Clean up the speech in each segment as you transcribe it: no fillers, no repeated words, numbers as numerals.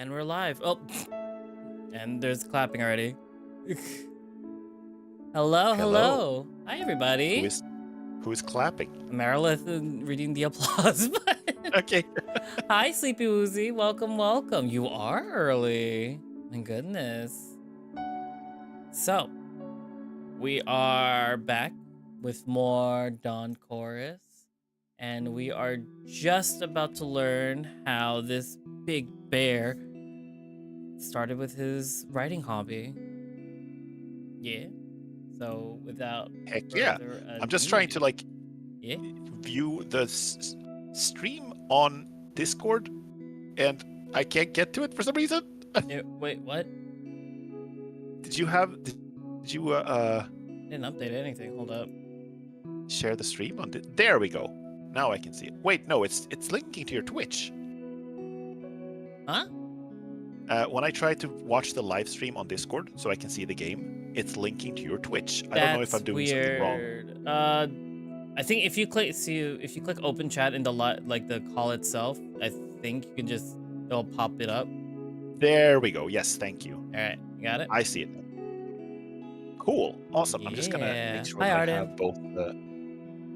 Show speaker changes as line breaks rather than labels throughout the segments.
And we're live. Oh, and there's clapping already. Hello,
Hello.
hello. Hi,
Who
everybody.
is who is clapping?
Merilith reading the applause button.
Okay.
Hi, Sleepy Woozy. Welcome, welcome. You are early. My goodness. So, we are back with more Dawn Chorus. And we are just about to learn how this big bear started with his writing hobby. Yeah. So without
Heck yeah.
further
I'm just trying to
ado, yeah.
view the stream on Discord, and I can't get to it for some reason.
Wait, what?
Did you
Didn't update anything. Hold up.
share the stream on? There we go. Now I can see it. Wait, no, it's linking to your Twitch.
Huh?
When I try to watch the live stream on Discord so I can see the game, it's linking to your Twitch. I don't know if I'm doing something wrong.
Weird. I think if you click open chat in the the call itself, I think you can just it'll pop it up.
There we go. Yes, thank you.
All right, you got it.
I see it. Cool. Awesome. I'm just gonna
Yeah.
make sure
Hi,
that I
Arden.
have both the.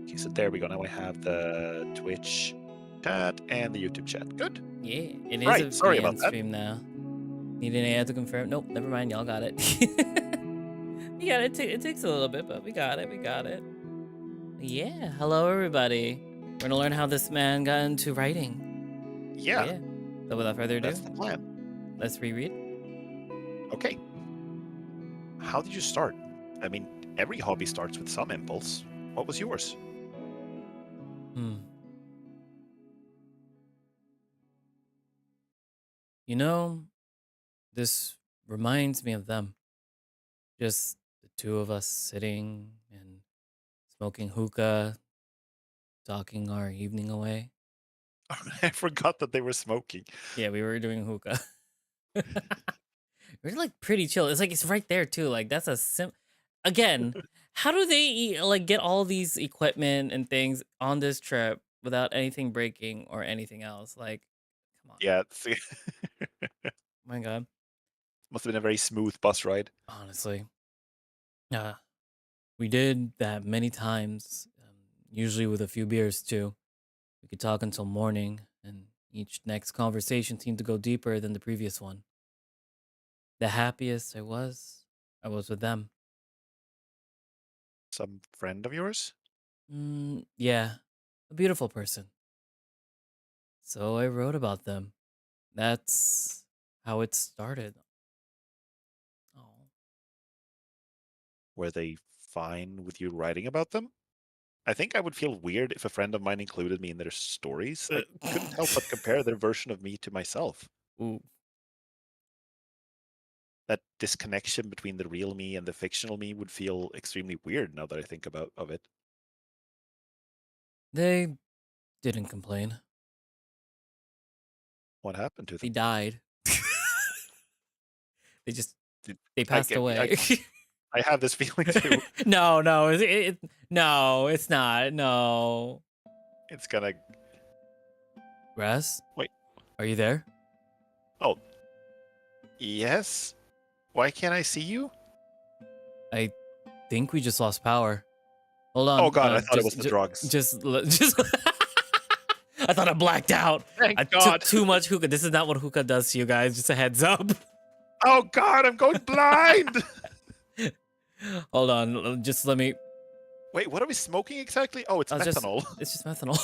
Okay, so there we go. Now I have the Twitch chat and the YouTube chat. Good.
Yeah, it is
Right,
a
sorry about
VN
that.
stream now. Need an AI to confirm? Nope, never mind. Y'all got it. You got it. It takes a little bit, but we got it. We got it. Yeah. Hello, everybody. We're gonna learn how this man got into writing.
Yeah.
So without further ado,
That's the plan.
let's reread.
Okay. How did you start? I mean, every hobby starts with some impulse. What was yours?
You know, this reminds me of them. Just the two of us sitting and smoking hookah, talking our evening away.
I forgot that they were smoking.
Yeah, we were doing hookah. We're like pretty chill. It's like it's right there too. Like that's a again, how do they get all these equipment and things on this trip without anything breaking or anything else? Like, come on.
Yeah.
My God.
Must have been a very smooth bus ride.
Honestly. We did that many times, usually with a few beers too. We could talk until morning, and each next conversation seemed to go deeper than the previous one. The happiest I was with them.
Some friend of yours?
Yeah, a beautiful person. So I wrote about them. That's how it started. Oh.
Were they fine with you writing about them? I think I would feel weird if a friend of mine included me in their stories. I couldn't help but compare their version of me to myself.
Ooh.
That disconnection between the real me and the fictional me would feel extremely weird now that I think of it.
They didn't complain.
What happened to
They
them?
died. They
I
passed away.
I have this feeling too.
No, no, it's not. No.
It's gonna.
Grass?
Wait.
Are you there?
Oh. Yes? Why can't I see you?
I think we just lost power. Hold on.
Oh god, I thought it was the drugs.
Just. I thought I blacked out.
Thank
I
God.
took too much hookah. This is not what hookah does to you guys. Just a heads up.
Oh god, I'm going blind!
Hold on. Just let me.
Wait, what are we smoking exactly? Oh, it's methanol.
It's just methanol.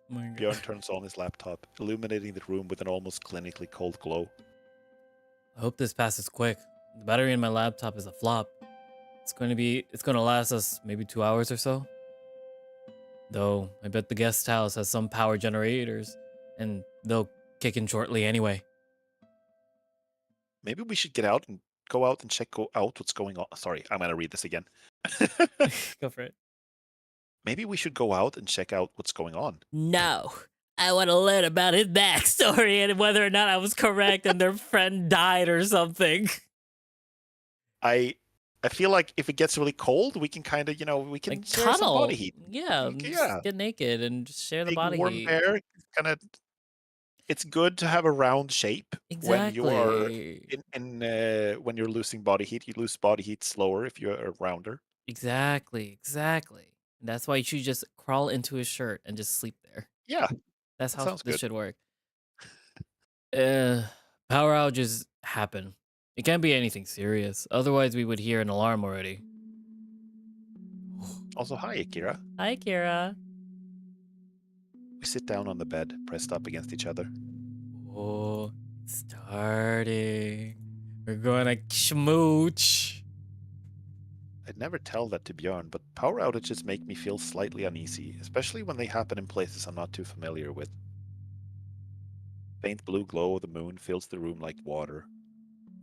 My God.
Bjorn turns on his laptop, illuminating the room with an almost clinically cold glow.
I hope this passes quick. The battery in my laptop is a flop. It's going to last us maybe 2 hours or so. Though, I bet the guest house has some power generators, and they'll kick in shortly anyway.
Maybe we should go out and check out what's going on. Sorry, I'm gonna read this again.
Go for it.
Maybe we should go out and check out what's going on.
No. I want to learn about his backstory and whether or not I was correct and their friend died or something.
I I feel like if it gets really cold, we can kind of, we can
Like
share some body
cuddle.
heat.
Yeah,
Yeah,
just get naked and just share the
big
body
warm
heat.
bear. Kind of, it's good to have a round shape when you are
Exactly.
when you're losing body heat. You lose body heat slower if you're a rounder.
Exactly. And that's why you should just crawl into his shirt and just sleep there.
Yeah,
That's
that
how
sounds
this
good.
should work. Uh, Power outages happen. It can't be anything serious. Otherwise, we would hear an alarm already.
Also, hi, Akira.
Hi, Kira.
We sit down on the bed, pressed up against each other.
Oh, it's starting. We're gonna schmooch.
I'd never tell that to Björn, but power outages make me feel slightly uneasy, especially when they happen in places I'm not too familiar with. Faint blue glow of the moon fills the room like water,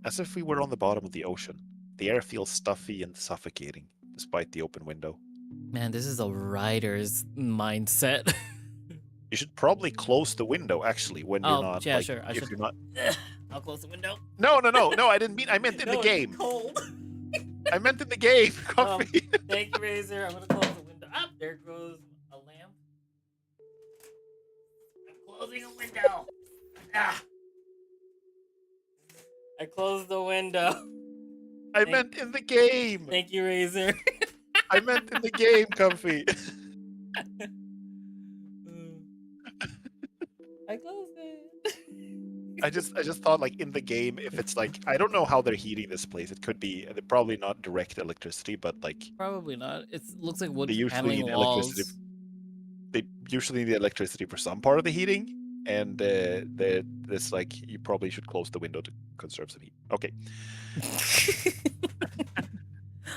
as if we were on the bottom of the ocean. The air feels stuffy and suffocating, despite the open window.
Man, this is a writer's mindset.
You should probably close the window, actually, when you're
Oh,
not,
yeah, sure. I
if
should.
you're not.
I'll close the window.
No, I didn't mean, I meant in the
No, it's
game.
cold.
I meant in the game, Comfy.
Thank you, Razor. I'm gonna close the window. Ah, there goes a lamp. I'm closing a window. Ah. I closed the window.
I meant in the game.
Thank you, Razor.
I meant in the game, Comfy.
I closed it.
I just thought like in the game, if it's like, I don't know how they're heating this place. It could be they're probably not direct electricity, but like
Probably not. It looks like wood
they usually
paneling
need electricity.
walls.
They usually need electricity for some part of the heating, and this like you probably should close the window to conserve some heat. Okay.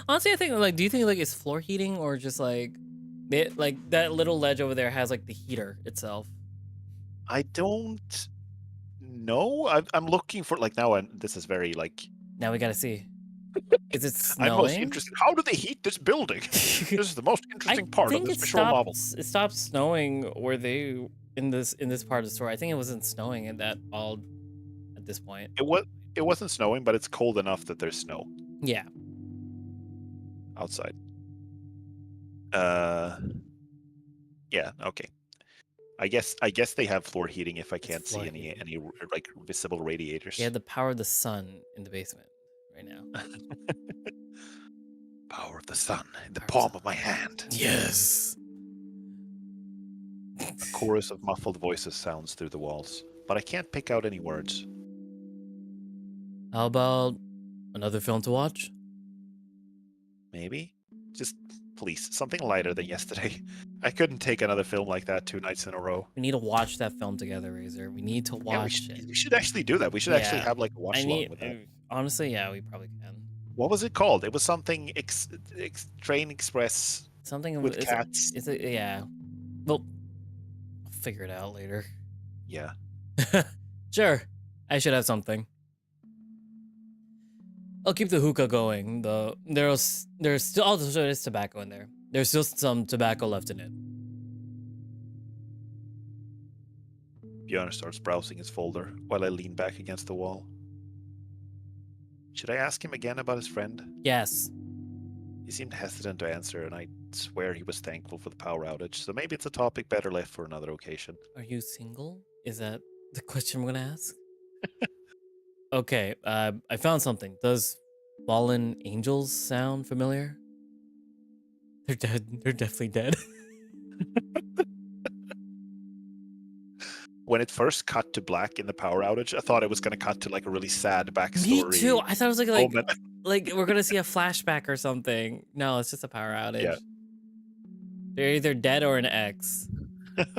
Honestly, I think like, do you think like it's floor heating or just like, like that little ledge over there has like the heater itself?
I don't know. I'm looking for like now, and this is very like.
Now we gotta see. Is it
I'm most
snowing?
interested. How do they heat this building? This is the most interesting part of this visual novel.
It stopped snowing where they in this part of the story. I think it wasn't snowing at that all at this point.
It wasn't snowing, but it's cold enough that there's snow
Yeah.
outside. Yeah, okay. I guess they have floor heating if I can't see any like visible radiators.
They have the power of the sun in the basement right now.
Power of the sun in the palm of my hand.
Yes.
A chorus of muffled voices sounds through the walls, but I can't pick out any words.
How about another film to watch?
Maybe? Just please, something lighter than yesterday. I couldn't take another film like that 2 nights in a row.
We need to watch that film together, Razor. We need to watch it.
We should actually do that. We should actually have like a watch along with that.
Honestly, yeah, we probably can.
What was it called? It was something Train Express.
Something
with cats.
Yeah. Well, I'll figure it out later.
Yeah.
Sure. I should have something. I'll keep the hookah going. There's still also there's tobacco in there. There's still some tobacco left in it.
Björn starts browsing his folder while I lean back against the wall. Should I ask him again about his friend?
Yes.
He seemed hesitant to answer, and I swear he was thankful for the power outage, so maybe it's a topic better left for another occasion.
Are you single? Is that the question I'm gonna ask? Okay, I found something. Does fallen angels sound familiar? They're dead. They're definitely dead.
When it first cut to black in the power outage, I thought it was going to cut to like a really sad backstory.
Me too. I thought it was like we're gonna see a flashback or something. No, it's just a power outage. Yeah. They're either dead or an ex.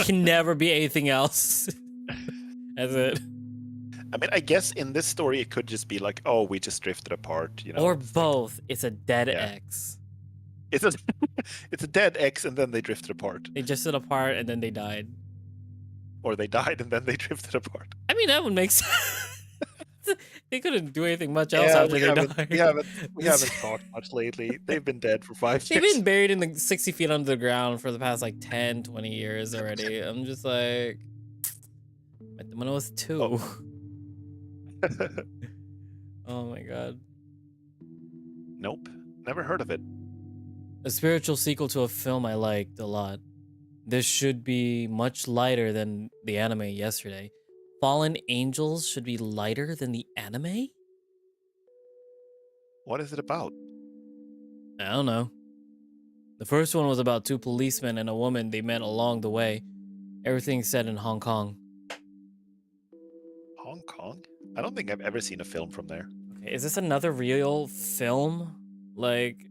Can never be anything else. That's it.
I mean, I guess in this story it could just be like, oh, we just drifted apart,
Or both. Like, it's a dead ex.
It's a dead ex, and then they drifted apart.
They drifted apart, and then they died.
Or they died, and then they drifted apart.
I mean, that would make sense. They couldn't do anything much else after they died.
We haven't talked much lately. They've been dead for 5 years.
They've been buried in the 60 feet under the ground for the past like 10, 20 years already. I'm just like, met them when I was 2. Oh. Oh my god.
Nope. Never heard of it.
A spiritual sequel to a film I liked a lot. This should be much lighter than the anime yesterday. Fallen Angels should be lighter than the anime?
What is it about?
I don't know. The first one was about two policemen and a woman they met along the way. Everything's set in Hong Kong.
Hong Kong? I don't think I've ever seen a film from there.
Okay, is this another real film? Like,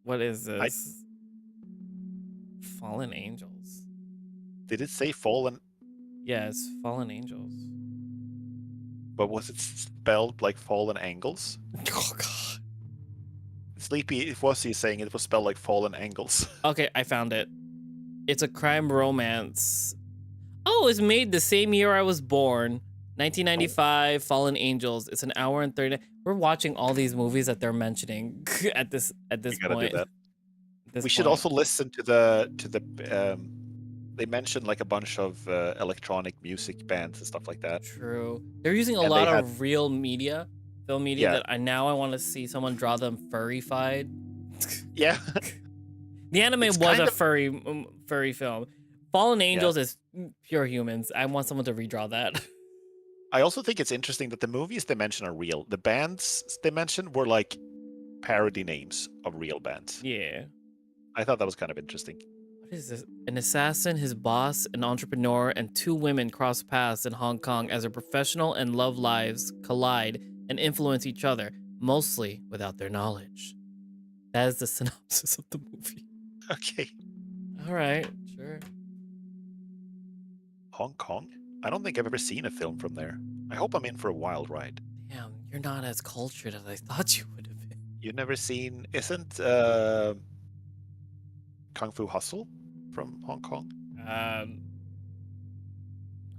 what is
I
this? Fallen Angels.
did it say Fallen?
Yes, Fallen Angels.
But was it spelled like Fallen Angles?
Oh, God.
Sleepy Fuzzy is saying it was spelled like Fallen Angles.
Okay, I found it. It's a crime romance. Oh, it's made the same year I was born. 1995, Fallen Angels. It's an hour and 30. We're watching all these movies that they're mentioning at this
We gotta
point.
do that.
This
We should
point.
also listen to the. They mentioned like a bunch of electronic music bands and stuff like that.
True. They're using a
And
lot
they
of real media, film media
Yeah.
that I want to see someone draw them furry-fied.
Yeah.
The anime
It's
was
kind
a
of-
furry film. Fallen Angels is pure humans. I want someone to redraw that.
I also think it's interesting that the movies they mention are real. The bands they mentioned were like parody names of real bands.
Yeah.
I thought that was kind of interesting.
What is this? An assassin, his boss, an entrepreneur, and two women cross paths in Hong Kong as their professional and love lives collide and influence each other, mostly without their knowledge. That is the synopsis of the movie.
Okay.
All right, sure.
Hong Kong? I don't think I've ever seen a film from there. I hope I'm in for a wild ride.
Damn, you're not as cultured as I thought you would have been.
You've never seen, isn't Kung Fu Hustle from Hong Kong?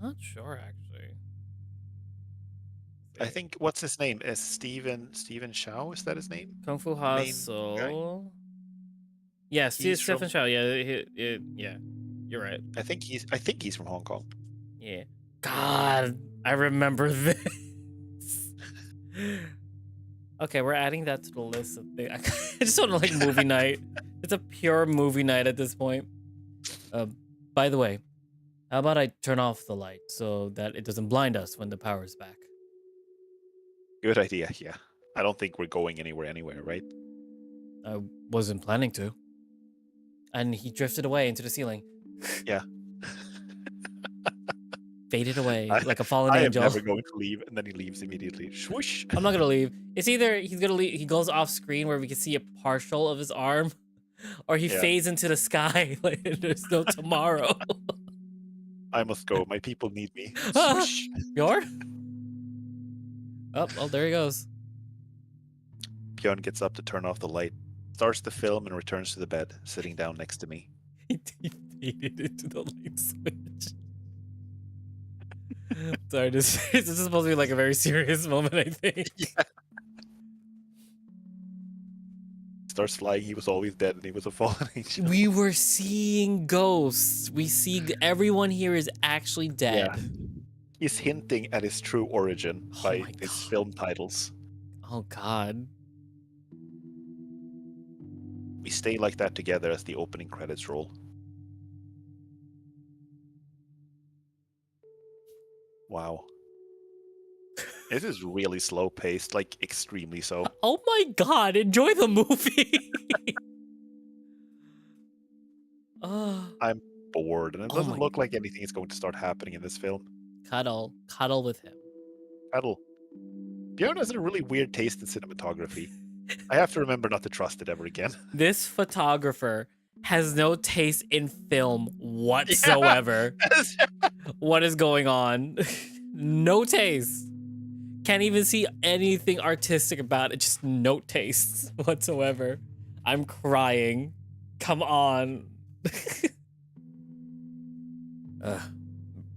Not sure actually.
I think, what's his name? Is Stephen Chow? Is that his name?
Kung Fu Hustle. Yes,
He's
Stephen
from-
Chow. Yeah, yeah, you're right.
I think he's from Hong Kong.
Yeah. God, I remember this. Okay, we're adding that to the list of things. I just want to like movie night. It's a pure movie night at this point. By the way, how about I turn off the light so that it doesn't blind us when the power's back?
Good idea, yeah. I don't think we're going anywhere, right?
I wasn't planning to. And he drifted away into the ceiling.
Yeah.
Faded away like a fallen
I am
angel.
never going to leave, and then he leaves immediately. Swoosh!
I'm not gonna leave. It's either he's gonna leave, he goes off screen where we can see a partial of his arm, or he fades into the sky like there's no tomorrow.
I must go. My people need me. Swoosh!
Your? Oh, well, there he goes.
Bjorn gets up to turn off the light, starts the film, and returns to the bed, sitting down next to me.
He faded into the light switch. Sorry, this is supposed to be like a very serious moment, I think.
Yeah. Starts flying. He was always dead, and he was a fallen angel.
We were seeing ghosts. We see everyone here is actually dead.
Yeah. He's hinting at his true origin
Oh
by
my
his
God.
film titles.
Oh God.
We stay like that together as the opening credits roll. Wow. This is really slow paced, like extremely so.
Oh my God! Enjoy the movie.
I'm bored, and it
Oh
doesn't
my-
look like anything is going to start happening in this film.
cuddle with him.
Paddle. Bjorn has a really weird taste in cinematography. I have to remember not to trust it ever again.
This photographer has no taste in film whatsoever. What is going on? No taste. Can't even see anything artistic about it. Just no taste whatsoever. I'm crying. Come on.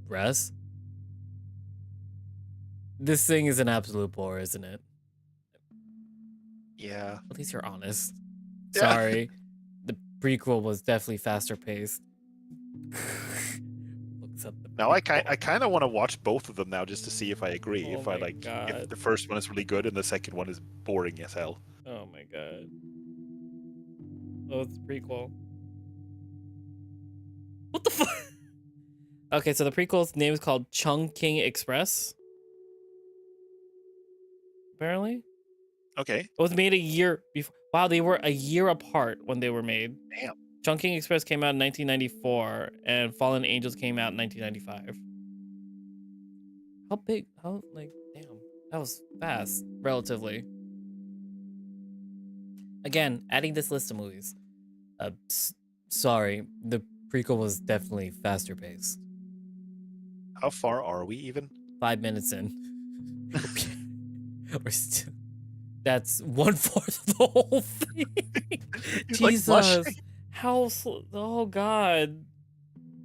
Russ? This thing is an absolute bore, isn't it?
Yeah.
At least you're honest.
Yeah.
Sorry. The prequel was definitely faster paced. Looks except the
Now I
prequel.
kind of want to watch both of them now just to see if I agree.
Oh
If I
my
like, if
god.
the first one is really good and the second one is boring as hell.
Oh my god. Oh, it's a prequel. What the fuck? Okay, so the prequel's name is called Chungking Express. Apparently,
Okay.
it was made a year before. Wow, they were a year apart when they were made.
Damn.
Chungking Express came out in 1994, and Fallen Angels came out in 1995. How big? How like? Damn, that was fast, relatively. Again, adding this list of movies. Sorry, the prequel was definitely faster paced.
How far are we even?
5 minutes in. We're still, that's 1/4 of the whole thing.
He's like blushing.
Jesus, how? Oh God.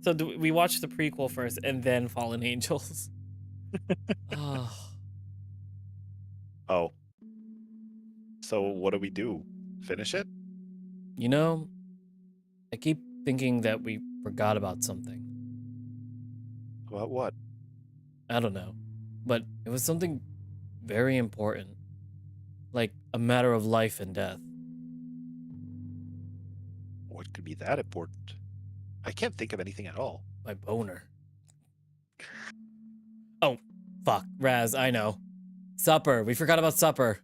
So we watched the prequel first, and then Fallen Angels. Oh,
Oh. So what do we do? Finish it?
you know, I keep thinking that we forgot about something.
About what?
I don't know, but it was something very important, like a matter of life and death.
What could be that important? I can't think of anything at all.
My boner. Oh, fuck, Raz. I know. Supper. We forgot about supper.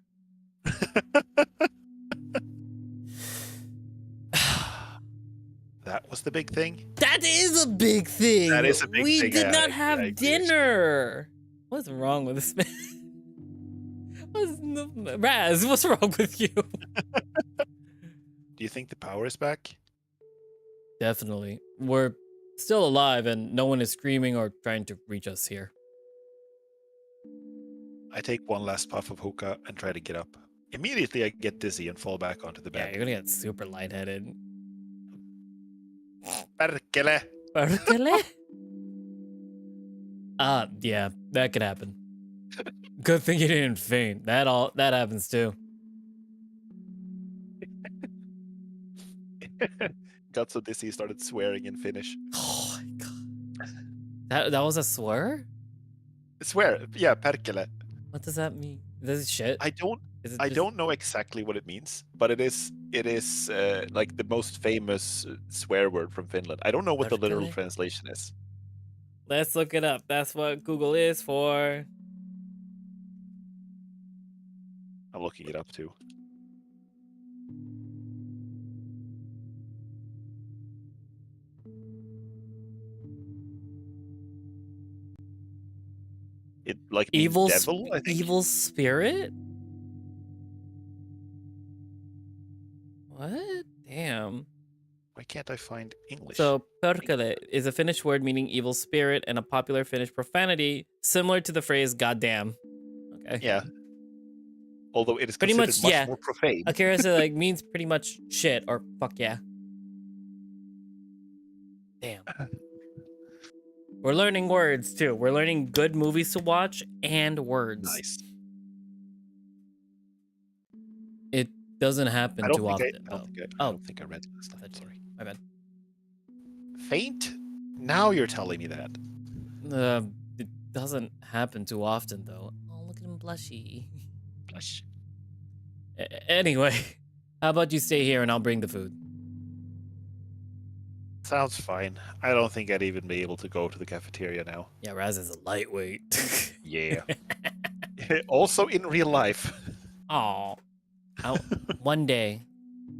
That was the big thing?
That is a big thing.
That is a big
we
thing.
did not
I
have
agree,
dinner. What's wrong with this man? Raz, what's wrong with you?
Do you think the power is back?
Definitely. We're still alive and no one is screaming or trying to reach us here.
I take one last puff of hookah and try to get up. Immediately, I get dizzy and fall back onto the
Yeah,
bed.
you're gonna get super lightheaded.
Perkele!
Perkele? Yeah, that could happen. Good thing you didn't faint. That happens too.
Got so dizzy, he started swearing in Finnish.
Oh my god. That was a slur?
Swear, yeah, perkele.
What does that mean? This is shit.
I don't
Is it
I
just
don't know exactly what it means, but it is like the most famous swear word from Finland. I don't know what the literal
perkele?
translation is.
Let's look it up. That's what Google is for.
I'm looking it up too. It like means devil, I think.
Evil spirit? What? Damn.
Why can't I find English?
So, perkele is a Finnish word meaning evil spirit and a popular Finnish profanity similar to the phrase goddamn. Okay.
Yeah. Although it is
Pretty
considered
much,
much
yeah.
more profane.
Akira said like means pretty much shit or fuck yeah. Damn. We're learning words too. We're learning good movies to watch and words.
Nice.
It doesn't happen too often.
I don't think I read it last time. Sorry.
My bad.
Faint? Now you're telling me that.
It doesn't happen too often though. Oh, look at him blushy.
Blush.
Anyway, how about you stay here and I'll bring the food?
Sounds fine. I don't think I'd even be able to go to the cafeteria now.
Yeah, Raz is a lightweight.
Yeah. Also in real life.
Aw. One day,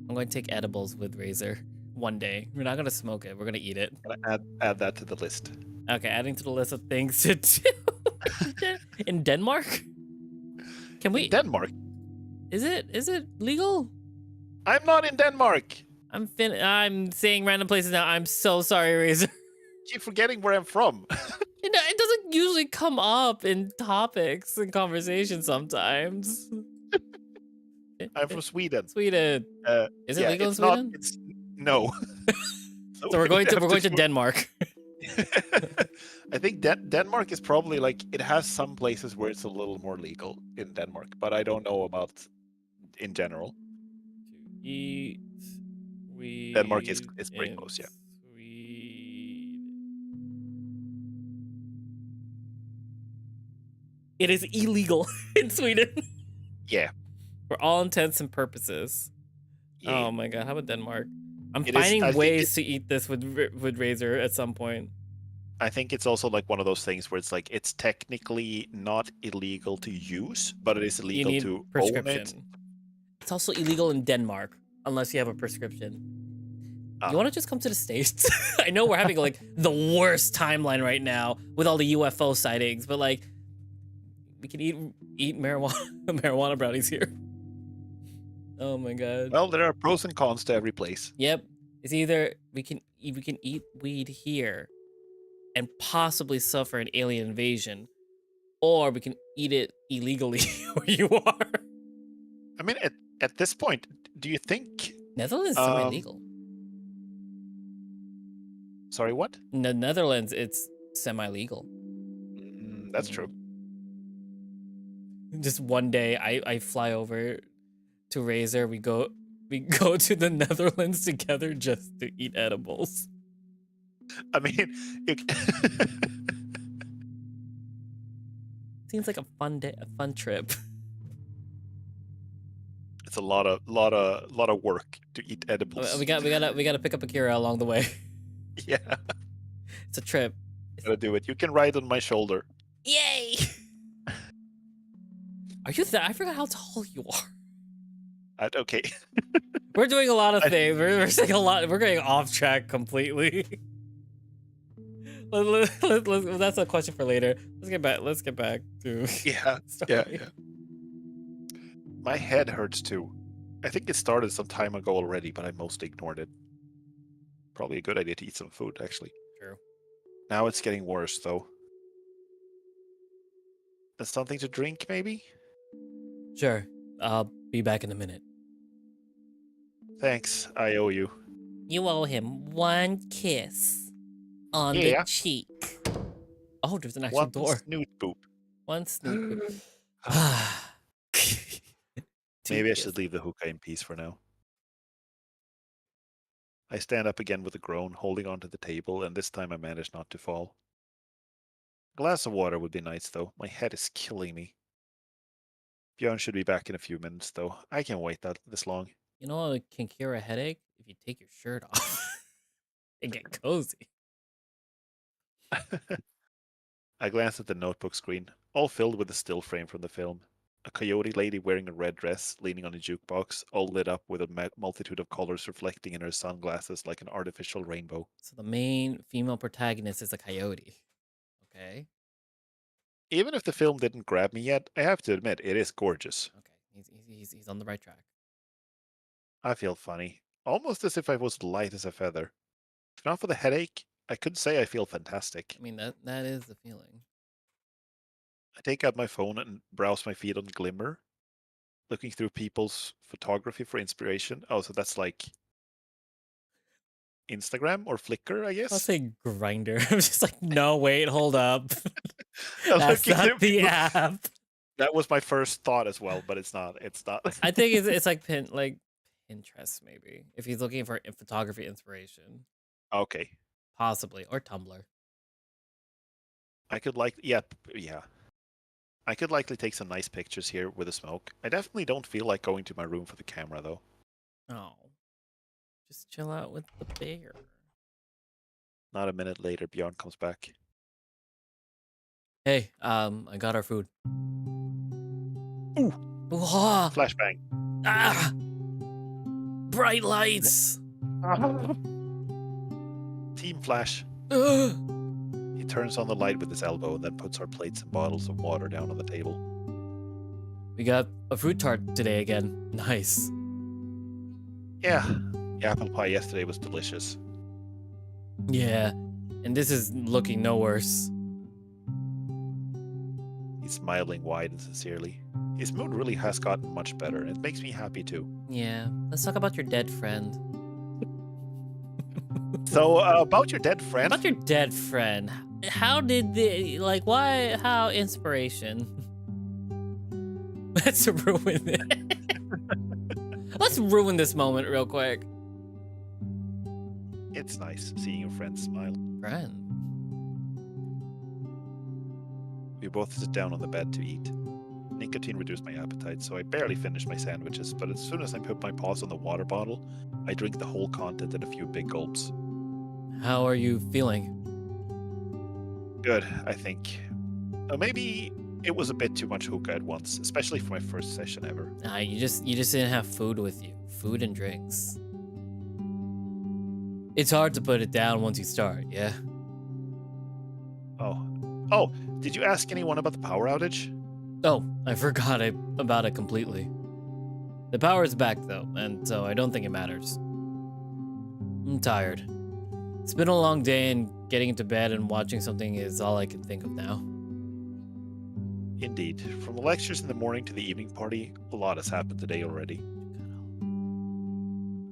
I'm going to take edibles with Razor. One day. We're not going to smoke it. We're going to eat it.
Add that to the list.
Okay, adding to the list of things to do. In Denmark? Can we?
In Denmark?
Is it legal?
I'm not in Denmark.
I'm saying random places now. I'm so sorry, Razor.
Keep forgetting where I'm from.
It doesn't usually come up in topics and conversations sometimes.
I'm from Sweden.
Sweden. Is it legal in Sweden?
No.
So we're going to Denmark.
I think Denmark is probably like, it has some places where it's a little more legal in Denmark, but I don't know about in general.
To eat weed.
Denmark is pretty close, yeah.
Sweden. It is illegal in Sweden
Yeah,
for all intents and purposes.
yeah.
Oh my god, how about Denmark? I'm
It is.
finding ways to eat this with Razor at some point.
I think it's also like one of those things where it's like it's technically not illegal to use, but it is
You
illegal
need
to own it.
prescription. It's also illegal in Denmark unless you have a prescription. You want to just come to the States? I know we're having like the worst timeline right now with all the UFO sightings, but like we can eat marijuana brownies here. Oh my god.
Well, there are pros and cons to every place.
Yep. It's either we can eat weed here and possibly suffer an alien invasion, or we can eat it illegally where you are.
I mean, at this point, do you think?
Netherlands is semi-legal.
Sorry, what?
In the Netherlands, it's semi-legal.
That's true.
Just one day, I fly over to Razor. We go to the Netherlands together just to eat edibles.
I mean,
Seems like a fun day, a fun trip.
it's a lot of work to eat edibles.
We gotta pick up Akira along the way.
Yeah,
It's a trip.
gotta do it. You can ride on my shoulder.
Yay! Are you that? I forgot how tall you are.
Okay.
We're doing a lot of things. We're saying a lot. We're getting off track completely. That's a question for later. Let's get back to
Yeah. My head hurts too. I think it started some time ago already, but I mostly ignored it. Probably a good idea to eat some food, actually.
True.
Now it's getting worse, though. And something to drink, maybe?
Sure. I'll be back in a minute.
Thanks. I owe you.
You owe him one kiss on the cheek. Oh, there's an actual door.
One snoot boop.
One snoot boop.
Maybe I should leave the hookah in peace for now. I stand up again with a groan, holding onto the table, and this time I manage not to fall. A glass of water would be nice, though. My head is killing me. Björn should be back in a few minutes, though. I can't wait this long.
You know what can cure a headache? If you take your shirt off and get cozy.
I glance at the notebook screen, all filled with a still frame from the film. A coyote lady wearing a red dress, leaning on a jukebox, all lit up with a multitude of colors reflecting in her sunglasses like an artificial rainbow.
So the main female protagonist is a coyote. Okay.
Even if the film didn't grab me yet, I have to admit it is gorgeous.
Okay, he's on the right track.
I feel funny, almost as if I was light as a feather. If not for the headache, I could say I feel fantastic.
I mean that is the feeling.
I take out my phone and browse my feed on Glimmer, looking through people's photography for inspiration. Oh, so that's like Instagram or Flickr, I guess.
I'll say Grinder. I'm just like, no, wait, hold up. That's not the app.
That was my first thought as well, but it's not. It's not.
I think it's like Pinterest, maybe. If he's looking for photography inspiration.
Okay.
Possibly. Or Tumblr.
I could yeah. I could likely take some nice pictures here with a smoke. I definitely don't feel like going to my room for the camera, though.
Oh. Just chill out with the bear.
Not a minute later, Bjorn comes back.
Hey, I got our food.
Ooh.
Whoa.
Flashbang.
Ah! Bright lights!
Team Flash. He turns on the light with his elbow and then puts our plates and bottles of water down on the table.
We got a fruit tart today again. Nice.
Yeah. The apple pie yesterday was delicious.
Yeah. And this is looking no worse.
He's smiling wide and sincerely. His mood really has gotten much better, and it makes me happy too.
Yeah. Let's talk about your dead friend.
So, about your dead friend?
About your dead friend. How did why, how inspiration? Let's ruin it. Let's ruin this moment real quick.
It's nice seeing your friend smile.
Friend?
We both sit down on the bed to eat. Nicotine reduced my appetite, so I barely finished my sandwiches, but as soon as I put my paws on the water bottle, I drink the whole content in a few big gulps.
How are you feeling?
Good, I think. Maybe it was a bit too much hookah at once, especially for my first session ever.
Nah, you just didn't have food with you. Food and drinks. It's hard to put it down once you start, yeah?
Oh, did you ask anyone about the power outage?
Oh, I forgot about it completely. The power's back though, and so I don't think it matters. I'm tired. It's been a long day, and getting into bed and watching something is all I can think of now.
Indeed. From the lectures in the morning to the evening party, a lot has happened today already.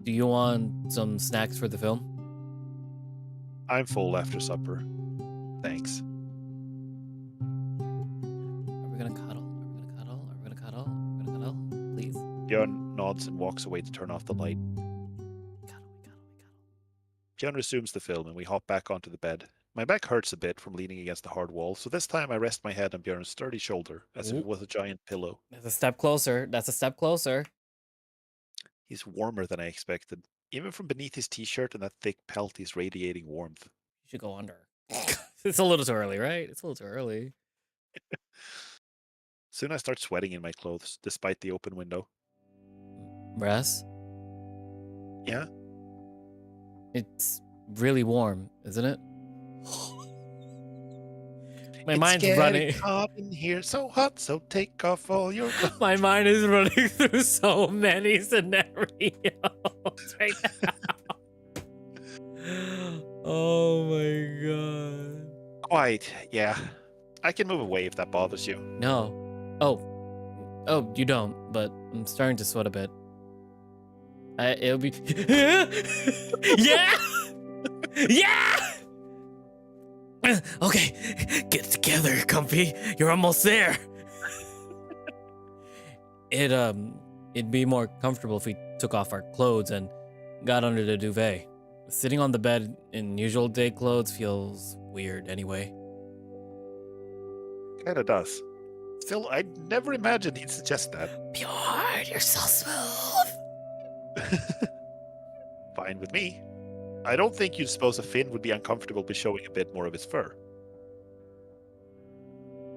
Do you want some snacks for the film?
I'm full after supper. Thanks.
Are we gonna cuddle? Are we gonna cuddle? Are we gonna cuddle? Are we gonna cuddle? Please.
Björn nods and walks away to turn off the light.
Cuddle.
Björn resumes the film and we hop back onto the bed. My back hurts a bit from leaning against the hard wall, so this time I rest my head on Björn's sturdy shoulder, as if it was a giant pillow.
That's a step closer. That's a step closer.
He's warmer than I expected. Even from beneath his t-shirt and that thick pelt, he's radiating warmth.
You should go under. It's a little too early, right? It's a little too early.
Soon I start sweating in my clothes, despite the open window.
Russ?
Yeah?
It's really warm, isn't it? My
It's
mind's
getting
running.
hot in here, so hot, so take off all your clothes.
My mind is running through so many scenarios right now. Oh my god.
Quite, yeah. I can move away if that bothers you.
No. Oh, you don't, but I'm starting to sweat a bit. It'll be. Yeah! Yeah! Okay, get together, Comfy. You're almost there. It'd be more comfortable if we took off our clothes and got under the duvet. Sitting on the bed in usual day clothes feels weird anyway.
Kinda does. Still, I'd never imagined he'd suggest that.
Bjorn, you're so smooth.
Fine with me. I don't think you'd suppose a Finn would be uncomfortable with showing a bit more of his fur.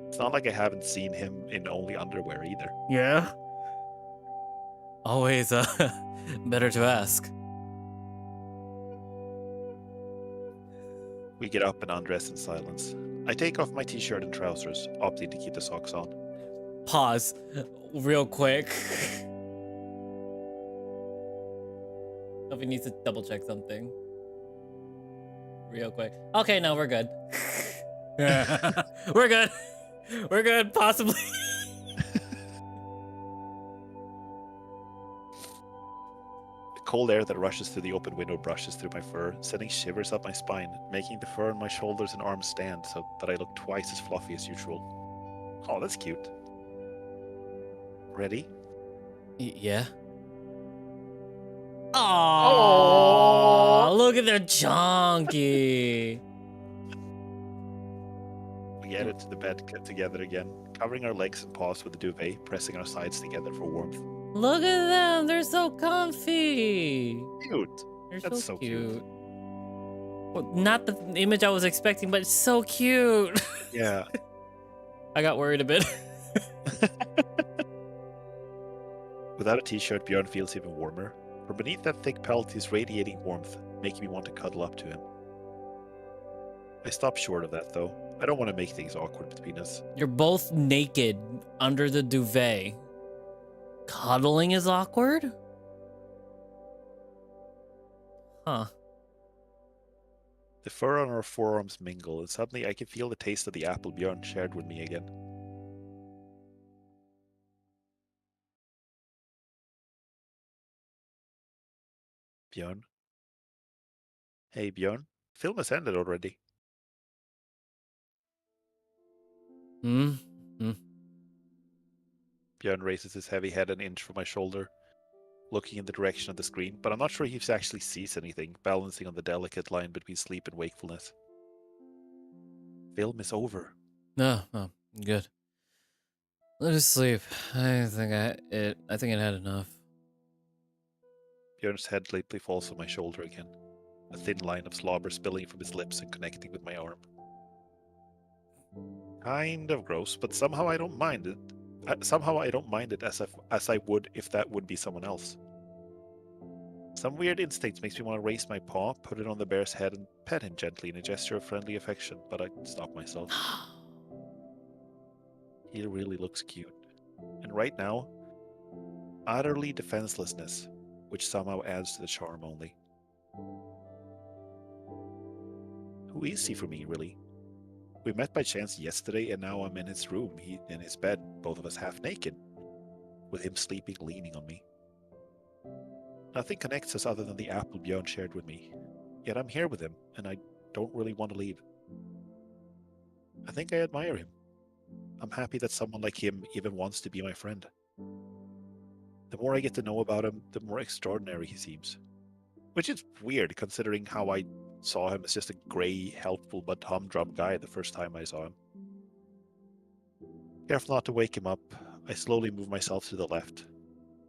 It's not like I haven't seen him in only underwear either.
Yeah? Always, better to ask.
We get up and undress in silence. I take off my t-shirt and trousers, opting to keep the socks on.
Pause, real quick. Sophie needs to double check something. Real quick. Okay, no, we're good. We're good. We're good, possibly.
The cold air that rushes through the open window brushes through my fur, sending shivers up my spine, making the fur on my shoulders and arms stand so that I look twice as fluffy as usual. Oh, that's cute. Ready?
Yeah. Oh, look at their chunky.
We headed to the bed together again, covering our legs and paws with the duvet, pressing our sides together for warmth.
Look at them. They're so comfy.
Cute.
They're
That's so cute.
Well, not the image I was expecting, but it's so cute.
Yeah.
I got worried a bit.
Without a t-shirt, Björn feels even warmer. From beneath that thick pelt, he's radiating warmth, making me want to cuddle up to him. I stop short of that, though. I don't want to make things awkward between us.
You're both naked under the duvet. Cuddling is awkward? Huh.
The fur on our forearms mingle, and suddenly I can feel the taste of the apple Björn shared with me again. Björn? Hey, Björn. Film has ended already.
Hmm?
Björn raises his heavy head an inch from my shoulder, looking in the direction of the screen, but I'm not sure he actually sees anything, balancing on the delicate line between sleep and wakefulness. Film is over.
No. Good. Let us sleep. I think it had enough.
Björn's head lately falls on my shoulder again, a thin line of slobber spilling from his lips and connecting with my arm. Kind of gross, but somehow I don't mind it. Somehow I don't mind it as I would if that would be someone else. Some weird instinct makes me want to raise my paw, put it on the bear's head, and pet him gently in a gesture of friendly affection, but I stop myself. He really looks cute. And right now, utterly defenselessness, which somehow adds to the charm only. Who is he for me, really? We met by chance yesterday, and now I'm in his room, he in his bed, both of us half naked, with him sleeping leaning on me. Nothing connects us other than the apple Björn shared with me. Yet I'm here with him, and I don't really want to leave. I think I admire him. I'm happy that someone like him even wants to be my friend. The more I get to know about him, the more extraordinary he seems. Which is weird, considering how I saw him as just a grey, helpful but humdrum guy the first time I saw him. Careful not to wake him up, I slowly move myself to the left,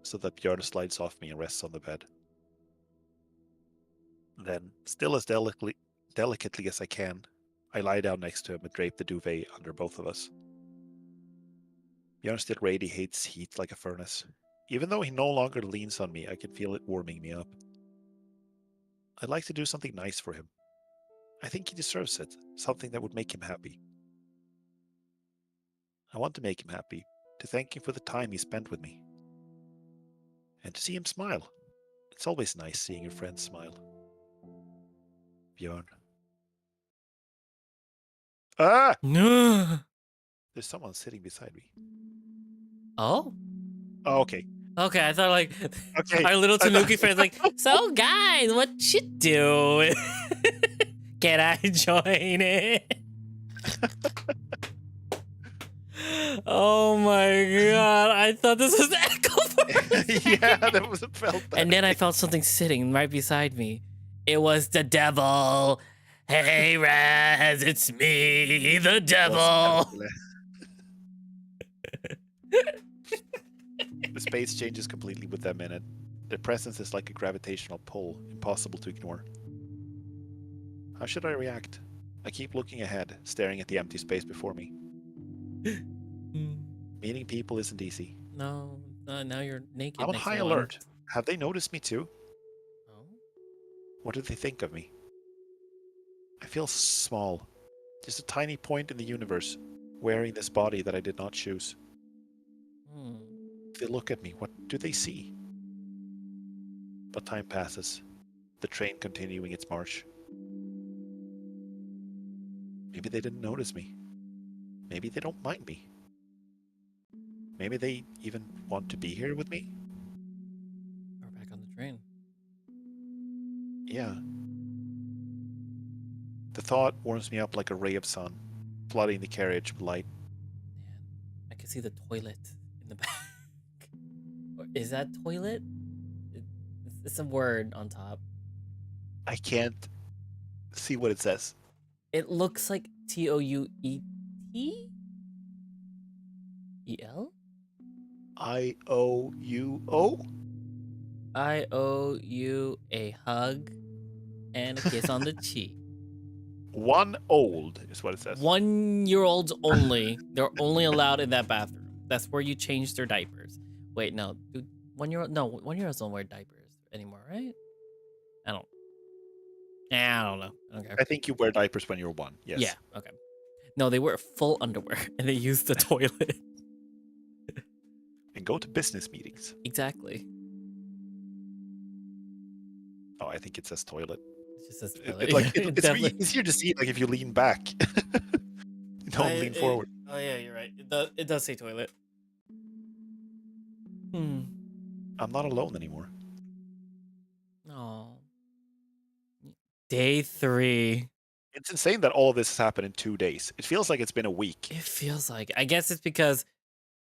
so that Björn slides off me and rests on the bed. Then, still as delicately as I can, I lie down next to him and drape the duvet under both of us. Björn still radiates heat like a furnace. Even though he no longer leans on me, I can feel it warming me up. I'd like to do something nice for him. I think he deserves it, something that would make him happy. I want to make him happy, to thank him for the time he spent with me. And to see him smile. It's always nice seeing your friends smile. Björn. Ah!
No.
There's someone sitting beside me.
Oh?
Oh, okay.
Okay, I thought like
Okay.
our little Tanuki friend's like, so guys, what you do? Can I join it? Oh my god, I thought this was Echo for a second.
Yeah, that was felt that.
And then I felt something sitting right beside me. It was the devil. Hey Raz, it's me, the devil.
The space changes completely with them in it. Their presence is like a gravitational pull, impossible to ignore. How should I react? I keep looking ahead, staring at the empty space before me. Meeting people isn't easy.
No, now you're naked.
I'm on
next
high
to one.
alert. Have they noticed me too?
Oh?
What do they think of me? I feel small. Just a tiny point in the universe, wearing this body that I did not choose. If they look at me, what do they see? But time passes, the train continuing its march. Maybe they didn't notice me. Maybe they don't mind me. Maybe they even want to be here with me?
We're back on the train.
Yeah. The thought warms me up like a ray of sun, flooding the carriage with light.
Man, I can see the toilet in the back. Is that toilet? It's a word on top.
I can't see what it says.
It looks like Touet? E-L?
I O U O?
I owe you a hug and a kiss on the cheek.
1 old is what it says.
1-year-olds only. They're only allowed in that bathroom. That's where you change their diapers. Wait, no. 1-year-olds don't wear diapers anymore, right? I don't know. I don't care.
I think you wear diapers when you're 1, yes.
Yeah, okay. No, they wear full underwear and they use the toilet.
And go to business meetings.
Exactly.
Oh, I think it says toilet.
It just says toilet.
It's really easier to see like if you lean back. Don't lean forward.
Oh yeah, you're right. It does say toilet.
I'm not alone anymore.
Oh. Day 3.
It's insane that all of this has happened in 2 days. It feels like it's been a week.
It feels like. I guess it's because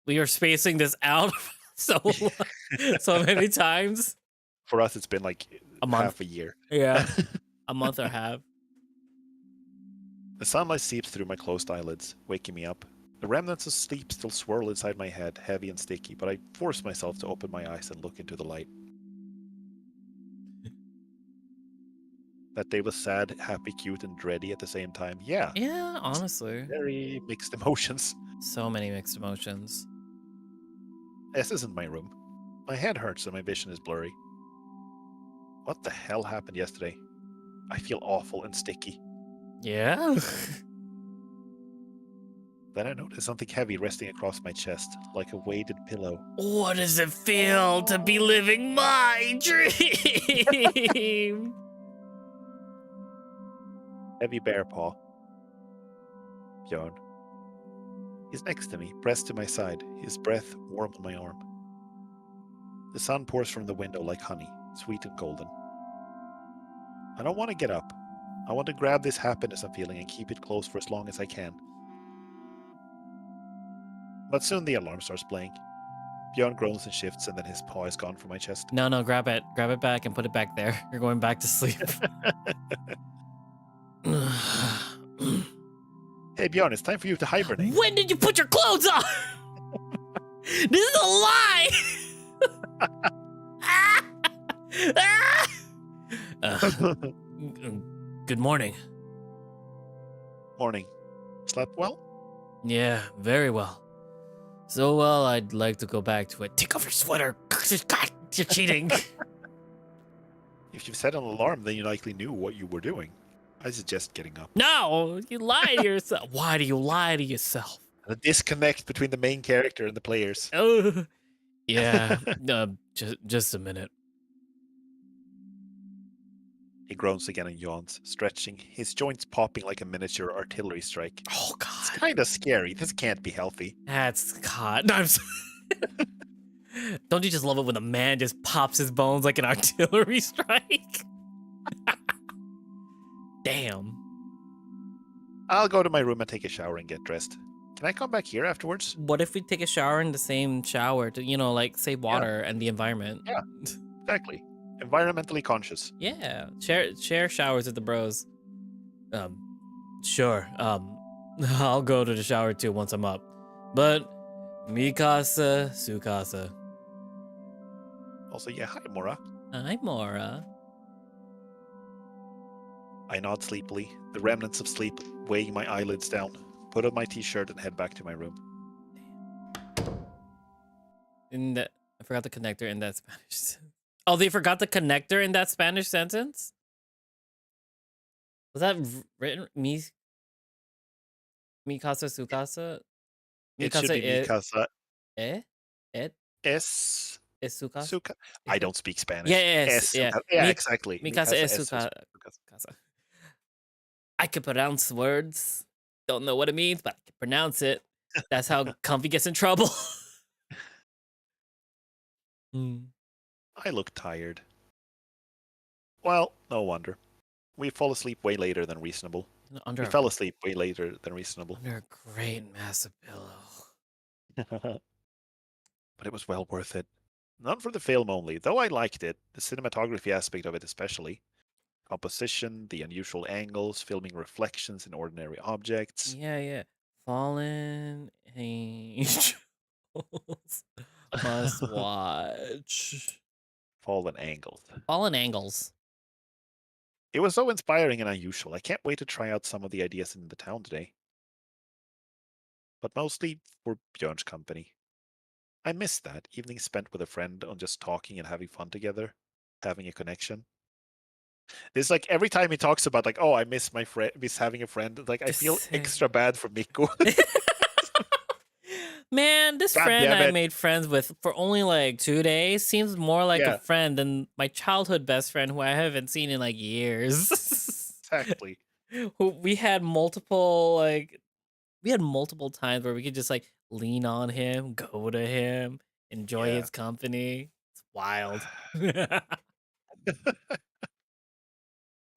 we are spacing this out so many times.
For us, it's been like
a month.
half a year.
Yeah. A month or half.
The sunlight seeps through my closed eyelids, waking me up. The remnants of sleep still swirl inside my head, heavy and sticky, but I force myself to open my eyes and look into the light. That day was sad, happy, cute, and dready at the same time. Yeah,
Yeah, honestly.
very mixed emotions.
So many mixed emotions.
This isn't my room. My head hurts and my vision is blurry. What the hell happened yesterday? I feel awful and sticky.
Yeah?
Then I notice something heavy resting across my chest, like a weighted pillow.
What does it feel to be living my dream?
Heavy bear paw. Bjorn. He's next to me, pressed to my side, his breath warm on my arm. The sun pours from the window like honey, sweet and golden. I don't want to get up. I want to grab this happiness I'm feeling and keep it close for as long as I can. But soon the alarm starts playing. Bjorn groans and shifts, and then his paw is gone from my chest.
No, grab it. Grab it back and put it back there. You're going back to sleep.
Hey Bjorn, it's time for you to hibernate.
When did you put your clothes on? This is a lie! Good morning.
Morning. Slept well?
Yeah, very well. So well, I'd like to go back to it. Take off your sweater. God, you're cheating.
If you've set an alarm, then you likely knew what you were doing. I suggest getting up.
No, you lie to yourself. Why do you lie to yourself?
The disconnect between the main character and the players.
Oh, yeah. Just a minute.
He groans again and yawns, stretching, his joints popping like a miniature artillery strike.
Oh
It's
God,
kind of scary. This can't be healthy.
that's God. No, don't you just love it when a man just pops his bones like an artillery strike? Damn.
I'll go to my room and take a shower and get dressed. Can I come back here afterwards?
What if we take a shower in the same shower to, like, save water and the environment?
Yeah. Exactly. Environmentally conscious.
Yeah. Share showers with the bros. Sure. I'll go to the shower too once I'm up. But Mikasa Sukasa.
Also, yeah, hi, Mora.
Hi, Mora.
I nod sleepily, the remnants of sleep weighing my eyelids down, put on my t-shirt and head back to my room.
I forgot the connector in that Spanish. Oh, they forgot the connector in that Spanish sentence? Was that written? Mikasa Sukasa?
It should be Mikasa.
Es Sukasa?
Suka. I don't speak Spanish.
Yes, yeah.
Yeah, exactly.
Mikasa es Sukasa. I can pronounce words. Don't know what it means, but I can pronounce it. That's how Comfy gets in trouble.
I look tired. Well, no wonder. We fall asleep way later than reasonable. We fell asleep way later than reasonable.
Under a great massive pillow.
But it was well worth it. Not for the film only, though I liked it, the cinematography aspect of it especially. Composition, the unusual angles, filming reflections in ordinary objects.
Yeah. Fallen angels must watch.
Fallen angles.
Fallen angles.
It was so inspiring and unusual. I can't wait to try out some of the ideas in the town today. But mostly for Björn's company. I miss that, evening spent with a friend on just talking and having fun together, having a connection. It's like every time he talks about like, oh, I miss my friend, miss having a friend. Like I feel extra bad for Miko.
Man, this friend I made friends with for only like 2 days seems more like a friend than my childhood best friend who I haven't seen in like years.
Exactly.
We had multiple times where we could just like lean on him, go to him, enjoy his company. It's wild.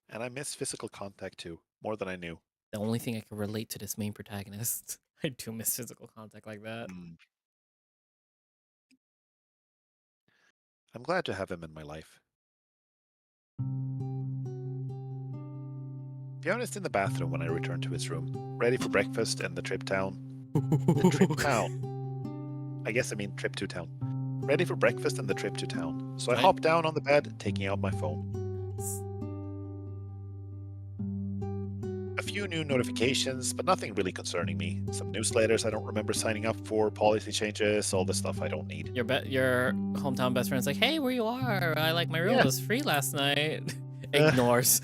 And I miss physical contact too, more than I knew.
The only thing I can relate to this main protagonist. I do miss physical contact like that.
I'm glad to have him in my life. Bjorn is in the bathroom when I return to his room, ready for breakfast and the trip down. The trip town. I guess I mean trip to town. Ready for breakfast and the trip to town. So I hop down on the bed, taking out my phone. A few new notifications, but nothing really concerning me. Some newsletters I don't remember signing up for, policy changes, all the stuff I don't need.
Your hometown best friend's like, hey, where you are? I like my room.
Yeah.
It was free last night. Ignores.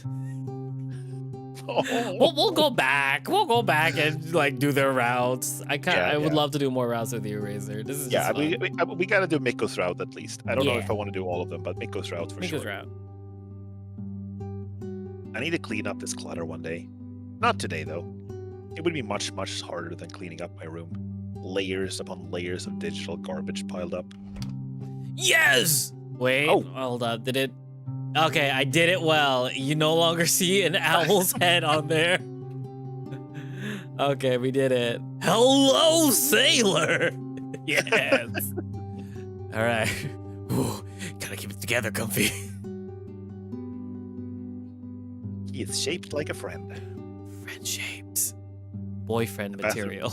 Oh.
We'll go back. We'll go back and like do their routes. I would love to do more routes with you, Razor. This is just fun.
we gotta do Mikko's route at least. I don't know if I want to do all of them, but Mikko's route for
Mikko's
sure.
route.
I need to clean up this clutter one day. Not today though. It would be much, much harder than cleaning up my room. Layers upon layers of digital garbage piled up.
Yes! Wait, hold up. Did it? Okay, I did it well. You no longer see an owl's head on there. Okay, we did it. Hello, sailor! Yes! All right. Ooh, gotta keep it together, Comfy.
He is shaped like a friend.
Friend shaped. Boyfriend material.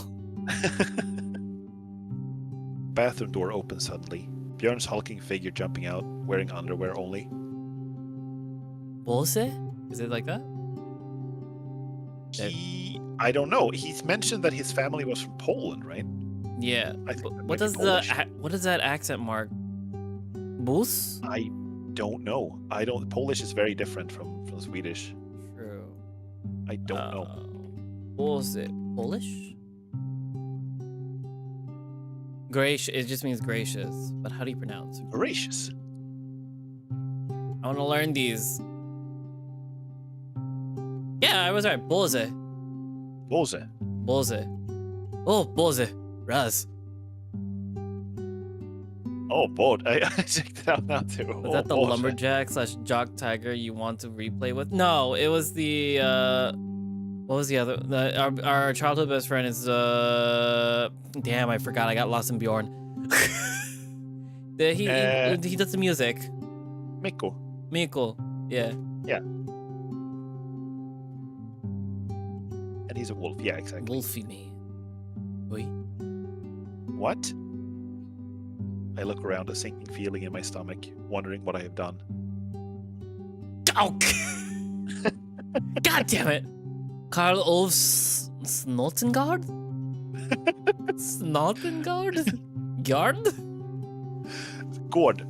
Bathroom door opens suddenly. Björn's hulking figure jumping out, wearing underwear only.
Bullshit? Is it like that?
I don't know. He's mentioned that his family was from Poland, right?
Yeah.
I think
What does that accent mark? Bus?
I don't know. Polish is very different from Swedish.
True.
I don't know.
What was it? Polish? Gracious. It just means gracious. But how do you pronounce it?
Gracious.
I want to learn these. Yeah, I was right. Boze.
Boze.
Boze. Oh, Boze. Raz.
Oh, boat. I checked it out now too.
Was that the lumberjack / jock tiger you want to replay with? No, it was the what was the other? Our childhood best friend is damn, I forgot. I got lost in Bjorn. He does the music.
Mikko.
Yeah.
Yeah. And he's a wolf. Yeah, exactly.
Wolfie man. Oi.
What? I look around, a sinking feeling in my stomach, wondering what I have done.
Oh! God damn it! Karl Ove Snotengard? Snotengard? Gard? Gord.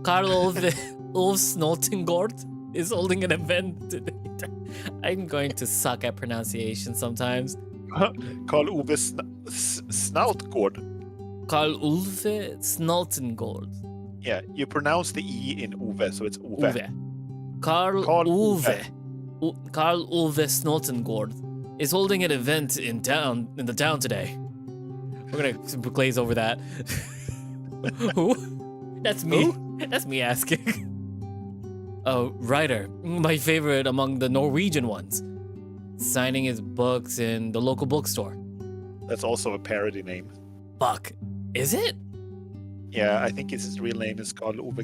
Karl Ove Snotengard is holding an event today. I'm going to suck at pronunciation sometimes.
Karl Ove Snoutgård.
Karl Ulve Snotengård.
Yeah, you pronounce the E in Ove, so it's Ove.
Karl Ove Snotengård is holding an event in the town today. We're gonna glaze over that. Who? That's me.
Who?
That's me asking. A writer, my favorite among the Norwegian ones, signing his books in the local bookstore.
That's also a parody name.
Fuck. Is it?
Yeah, I think his real name is Karl Ove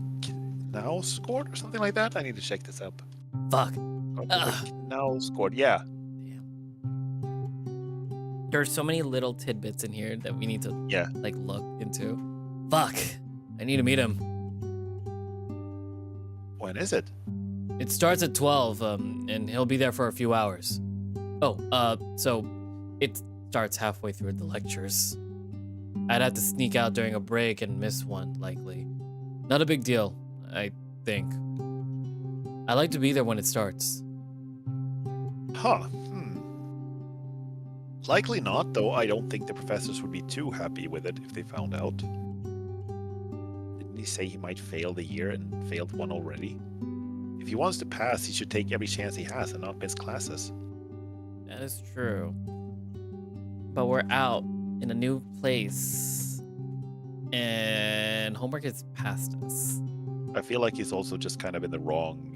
Knausgård or something like that. I need to check this up.
Fuck.
Knausgård, yeah.
Damn. There's so many little tidbits in here that we need to like look into. Fuck. I need to meet him.
When is it?
It starts at 12, and he'll be there for a few hours. Oh, so it starts halfway through the lectures. I'd have to sneak out during a break and miss one, likely. Not a big deal, I think. I like to be there when it starts.
Huh. Likely not, though I don't think the professors would be too happy with it if they found out. Didn't he say he might fail the year and failed one already? If he wants to pass, he should take every chance he has and not miss classes.
That is true. But we're out in a new place, and homework is past us.
I feel like he's also just kind of in the wrong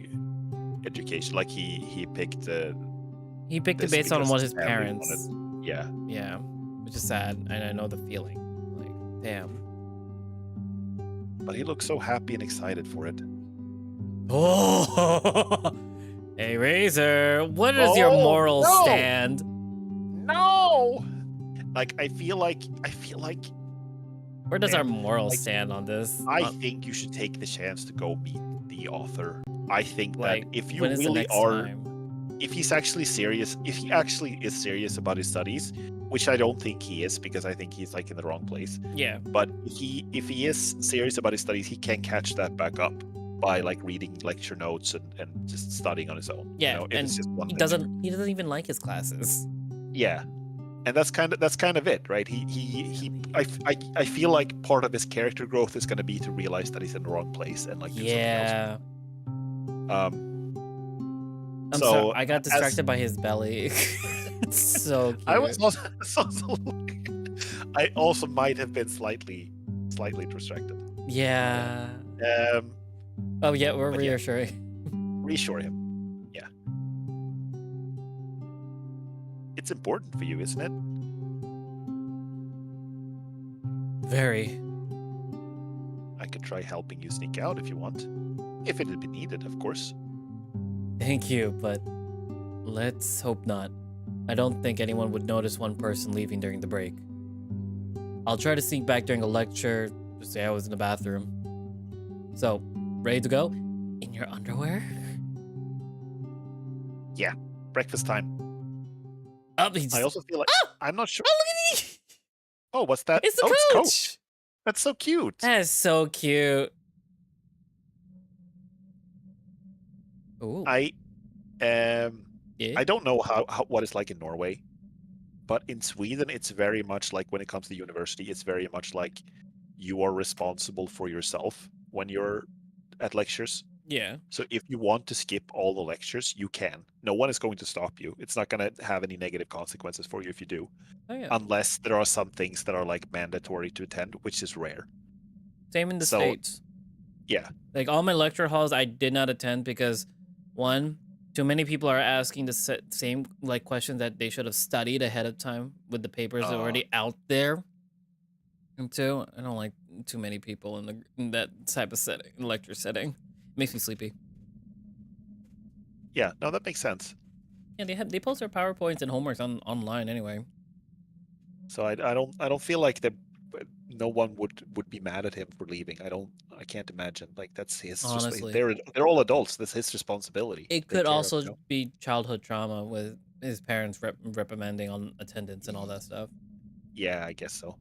education. Like he picked it
based on what his
family
parents
wanted.
Yeah, which is sad, and I know the feeling. Like, damn.
But he looks so happy and excited for it.
Oh, hey Razor, what is your moral stand?
No, Like, I feel like,
Where does our
man,
moral
like,
stand on this?
I think you should take the chance to go meet the author. I think that
Like,
if you
when is the
really
next
are,
time?
if he's actually serious, if he actually is serious about his studies, which I don't think he is, because I think he's like in the wrong place.
Yeah.
But if he is serious about his studies, he can catch that back up by like reading lecture notes and just studying on his own.
Yeah,
You know, if
and
it's just one
he
lecture.
doesn't even like his classes.
Yeah, and that's kind of it, right? I feel like part of his character growth is going to be to realize that he's in the wrong place and like do something else.
Yeah. I'm
So
sorry, I got
as
distracted by his belly. It's so cute.
I was also I also might have been slightly distracted.
Yeah.
Um,
Oh yeah, we're
but yeah.
reassuring.
Reassure him. Yeah. It's important for you, isn't it?
Very.
I could try helping you sneak out if you want. If it had been needed, of course.
Thank you, but let's hope not. I don't think anyone would notice one person leaving during the break. I'll try to sneak back during a lecture, just say I was in the bathroom. So, ready to go? In your underwear?
Yeah. Breakfast time.
Oh, he just...
I also feel like
Oh!
I'm not sure.
Oh, look at me!
Oh, what's that?
It's the
Oh,
coach!
it's Coach. That's so cute.
That is so cute. Ooh.
Yeah.
Yeah?
I don't know what it's like in Norway, but in Sweden it's very much like when it comes to university, it's very much like you are responsible for yourself when you're at lectures.
Yeah.
So if you want to skip all the lectures, you can. No one is going to stop you. It's not going to have any negative consequences for you if you do.
Oh yeah.
Unless there are some things that are like mandatory to attend, which is rare.
Same in the
So,
States.
yeah.
Like all my lecture halls I did not attend because one, too many people are asking the same like questions that they should have studied ahead of time with the papers already out there. And two, I don't like too many people in that type of setting, lecture setting. It makes me sleepy.
Yeah, no, that makes sense.
Yeah, they post their PowerPoints and homeworks online anyway.
So I don't feel like no one would be mad at him for leaving. I can't imagine. Like that's his.
Honestly,
they're all adults. That's his responsibility.
it could also be childhood trauma with his parents reprimanding on attendance and all that stuff.
Yeah, I guess so.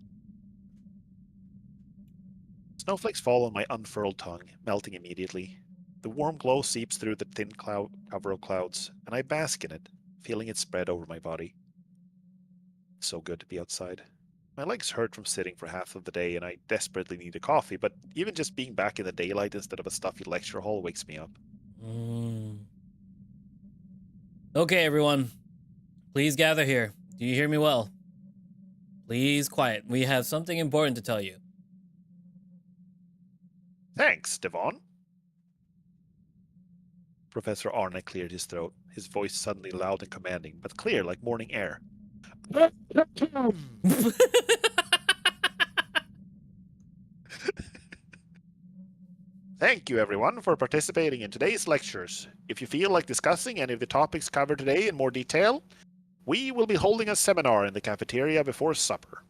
Snowflakes fall on my unfurled tongue, melting immediately. The warm glow seeps through the thin cover of clouds, and I bask in it, feeling it spread over my body. So good to be outside. My legs hurt from sitting for half of the day, and I desperately need a coffee, but even just being back in the daylight instead of a stuffy lecture hall wakes me up.
Okay, everyone. Please gather here. Do you hear me well? Please quiet. We have something important to tell you.
Thanks, Devon. Professor Arne cleared his throat, his voice suddenly loud and commanding, but clear like morning air. Thank you, everyone, for participating in today's lectures. If you feel like discussing any of the topics covered today in more detail, we will be holding a seminar in the cafeteria before supper.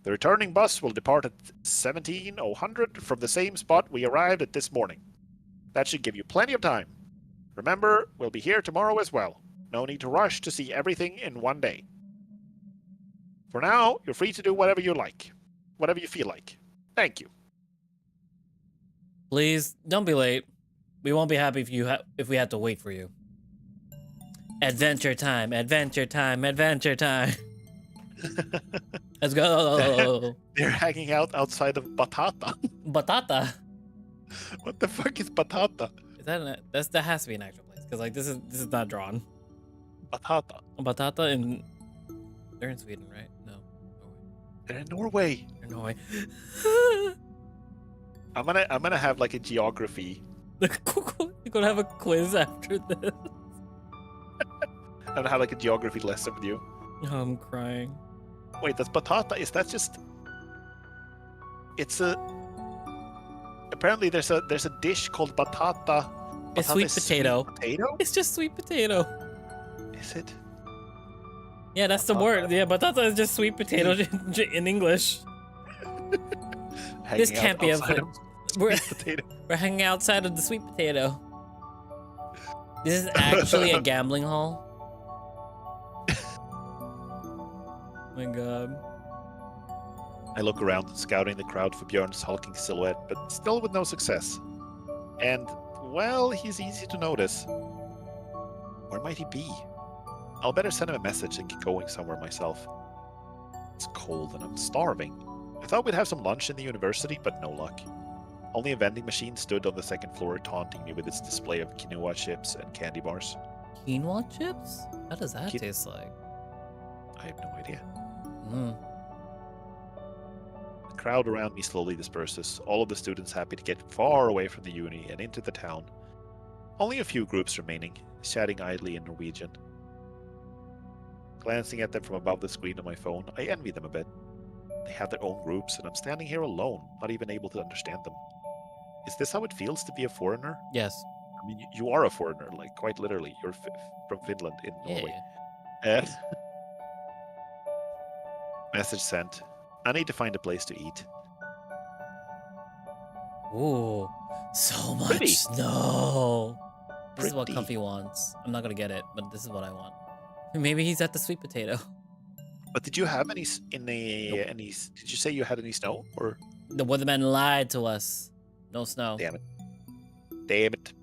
The returning bus will depart at 17:00 from the same spot we arrived at this morning. That should give you plenty of time. Remember, we'll be here tomorrow as well. No need to rush to see everything in one day. For now, you're free to do whatever you like. Whatever you feel like. Thank you.
Please, don't be late. We won't be happy if we have to wait for you. Adventure time, adventure time, adventure time. Let's go.
They're hanging out outside of Batata.
Batata.
What the fuck is Batata?
Is that has to be an actual place because like this is not drawn.
Batata.
Batata in they're in Sweden, right? No, Norway.
They're in Norway.
They're in Norway.
I'm gonna have like a geography.
You're gonna have a quiz after this.
I'm gonna have like a geography lesson with you.
Oh, I'm crying.
Wait, that's Batata. Is that just? It's a. Apparently, there's a dish called Batata.
It's sweet potato.
Sweet potato?
It's just sweet potato.
Is it?
Yeah, that's the
Not
word. Yeah, but that's just sweet potato in English. This
hanging out
can't be a
outside
place.
of
We're
sweet potato.
we're hanging outside of the sweet potato. This is actually a gambling hall. Oh my god.
I look around, scouting the crowd for Björn's hulking silhouette, but still with no success. And, well, he's easy to notice. Where might he be? I'll better send him a message and get going somewhere myself. It's cold and I'm starving. I thought we'd have some lunch in the university, but no luck. Only a vending machine stood on the second floor, taunting me with its display of quinoa chips and candy bars.
Quinoa chips? How does that taste like?
I have no idea.
Mm.
The crowd around me slowly disperses, all of the students happy to get far away from the uni and into the town. Only a few groups remaining, chatting idly in Norwegian. Glancing at them from above the screen on my phone, I envy them a bit. They have their own groups, and I'm standing here alone, not even able to understand them. Is this how it feels to be a foreigner?
Yes.
I mean, you are a foreigner, like quite literally. You're from Finland in Norway.
Yeah.
Message sent. I need to find a place to eat.
Ooh, so much
Pretty.
snow. This is what
Pretty.
Comfy wants. I'm not gonna get it, but this is what I want. Maybe he's at the sweet potato.
But did you have any
Nope.
any? Did you say you had any snow or?
The weatherman lied to us. No snow.
Damn it! Damn it!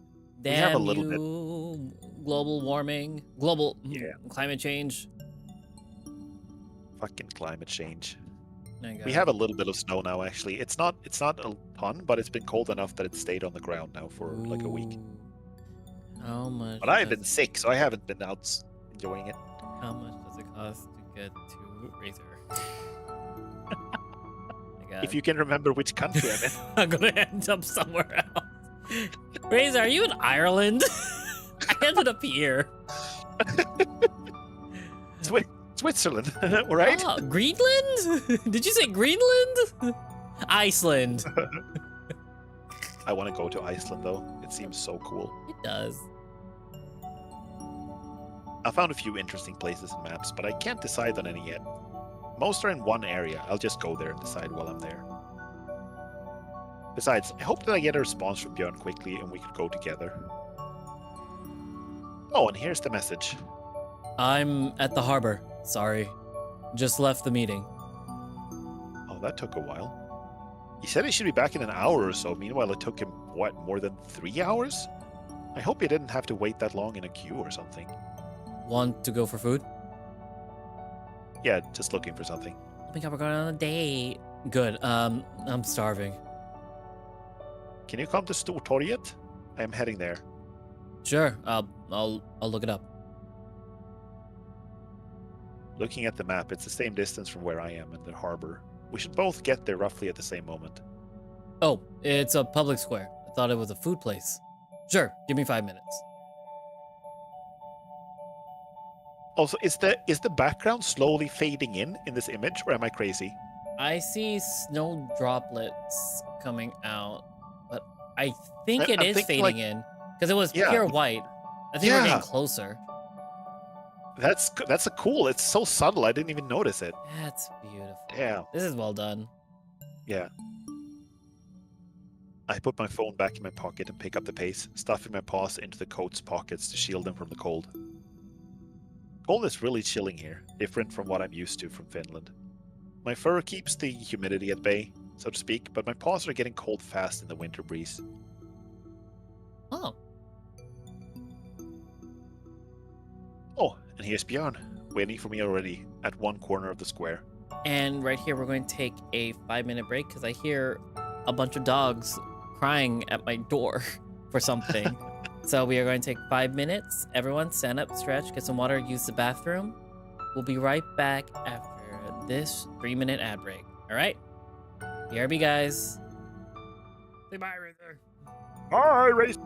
Damn
we have a little bit.
you, global warming, global climate change.
Fucking climate change.
My
We have a little bit of snow now. Actually, it's not a ton, but it's been cold enough that it stayed on the ground now for like a week.
How much?
But I've been sick, so I haven't been out enjoying it.
How much does it cost to get to Razor?
If you can remember which country I'm in.
I'm gonna end up somewhere else. Razor, are you in Ireland? I ended up here.
Switzerland, right?
Oh, Greenland? Did you say Greenland? Iceland.
I want to go to Iceland, though. It seems so cool.
It does.
I found a few interesting places and maps, but I can't decide on any yet. Most are in one area. I'll just go there and decide while I'm there. Besides, I hope that I get a response from Björn quickly and we could go together. Oh, and here's the message.
I'm at the harbor. Sorry. Just left the meeting.
Oh, that took a while. He said he should be back in an hour or so. Meanwhile, it took him, what, more than 3 hours? I hope he didn't have to wait that long in a queue or something.
Want to go for food?
Yeah, just looking for something.
Oh my god, we're going on a date. Good. I'm starving.
Can you come to Stortorget? I am heading there.
Sure. I'll look it up.
Looking at the map, it's the same distance from where I am and the harbor. We should both get there roughly at the same moment.
Oh, it's a public square. I thought it was a food place. Sure, give me 5 minutes.
Also, is the background slowly fading in this image, or am I crazy?
I see snow droplets coming out, but I think it is fading
like,
in because it was
yeah,
pure white. I think we're getting closer.
That's a cool. It's so subtle. I didn't even notice it.
That's beautiful.
Yeah.
This is well done.
Yeah. I put my phone back in my pocket and pick up the pace, stuffing my paws into the coat's pockets to shield them from the cold. Cold is really chilling here, different from what I'm used to from Finland. My fur keeps the humidity at bay, so to speak, but my paws are getting cold fast in the winter breeze.
Oh.
Oh, and here's Björn, waiting for me already at one corner of the square.
And right here, we're going to take a 5-minute break because I hear a bunch of dogs crying at my door for something. So we are going to take 5 minutes. Everyone stand up, stretch, get some water, use the bathroom. We'll be right back after this 3-minute ad break. All right? BRB, guys. Say bye, Razor.
Hi, Race.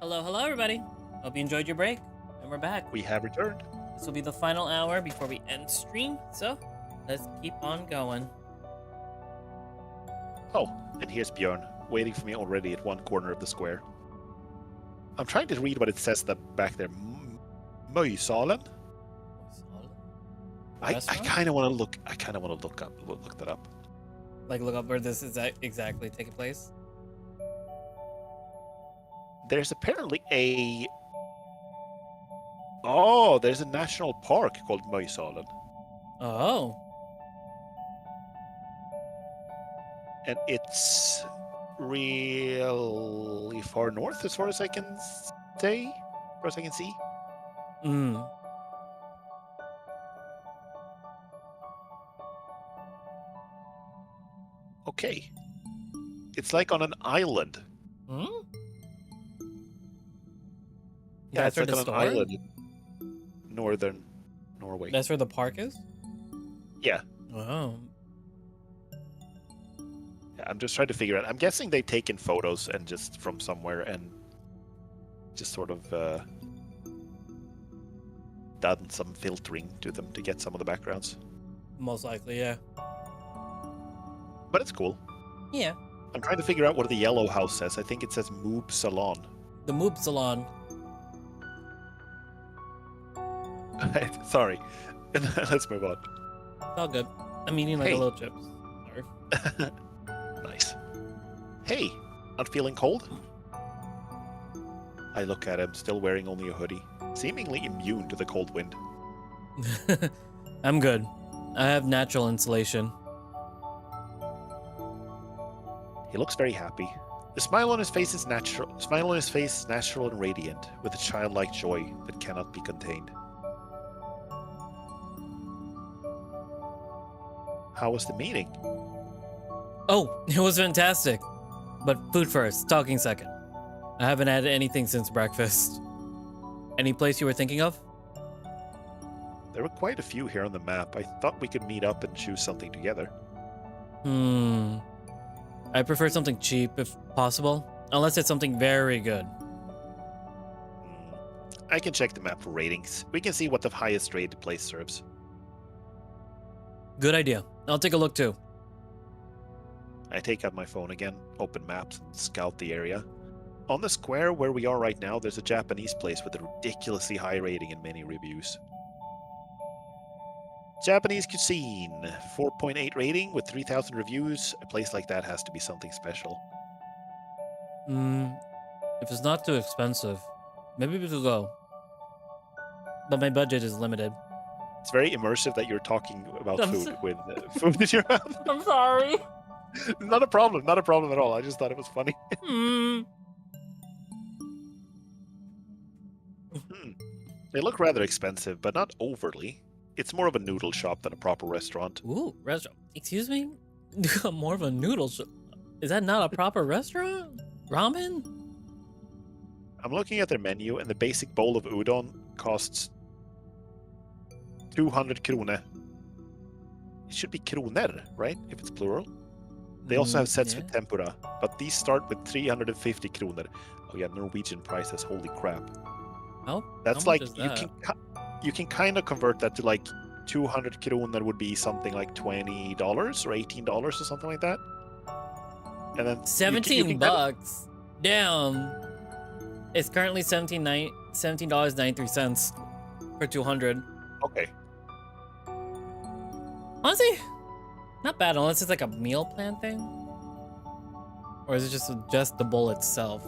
Hello, hello, everybody. Hope you enjoyed your break, and we're back.
We have returned.
This will be the final hour before we end stream, so let's keep on going.
Oh, and here's Bjorn, waiting for me already at one corner of the square. I'm trying to read what it says back there. Möjsalen? I kind of want to look. I kind of want to look that up.
Like, look up where this is exactly taking place.
There's apparently a. Oh, there's a national park called Möjsalen.
Oh.
And it's really far north, as far as I can say, as far as I can see. Okay. It's like on an island.
Hmm?
Yeah,
That's
it's
where
like
the
on an
store?
island in northern Norway.
That's where the park is?
Yeah.
Oh.
Yeah, I'm just trying to figure out. I'm guessing they've taken photos and just from somewhere and just sort of done some filtering to them to get some of the backgrounds.
Most likely, yeah.
But it's cool.
Yeah.
I'm trying to figure out what the yellow house says. I think it says Moob Salon.
The Moob Salon.
Sorry. Let's move on.
It's all good. I'm eating like
Hey.
a little chips. Sorry.
Nice. Hey, not feeling cold? I look at him, still wearing only a hoodie, seemingly immune to the cold wind.
I'm good. I have natural insulation.
He looks very happy. The smile on his face is natural. Smile on his face is natural and radiant, with a childlike joy that cannot be contained. How was the meeting?
Oh, it was fantastic. But food first, talking second. I haven't had anything since breakfast. Any place you were thinking of?
There were quite a few here on the map. I thought we could meet up and choose something together.
I prefer something cheap if possible, unless it's something very good.
I can check the map for ratings. We can see what the highest rated place serves.
Good idea. I'll take a look too.
I take out my phone again, open maps, and scout the area. On the square where we are right now, there's a Japanese place with a ridiculously high rating in many reviews. Japanese cuisine, 4.8 rating with 3,000 reviews. A place like that has to be something special.
If it's not too expensive, maybe we could go. But my budget is limited.
It's very immersive that you're talking about
I'm
food
so-
with food in your mouth.
I'm sorry.
Not a problem at all. I just thought it was funny. They look rather expensive, but not overly. It's more of a noodle shop than a proper restaurant.
Ooh, restaurant. Excuse me? More of a noodle shop. Is that not a proper restaurant? Ramen?
I'm looking at their menu, and the basic bowl of udon costs 200 kroner. It should be kroner, right? If it's plural. They also have sets with tempura, but these start with 350 kroner. Oh yeah, Norwegian prices. Holy crap!
Oh,
That's
how much
like
is that?
you can kind of convert that to like 200 kroner would be something like $20 or $18 or something like that. And then
17 bucks. Damn. It's currently $17.93 for 200.
Okay.
Honestly, not bad unless it's like a meal plan thing. Or is it just the bowl itself?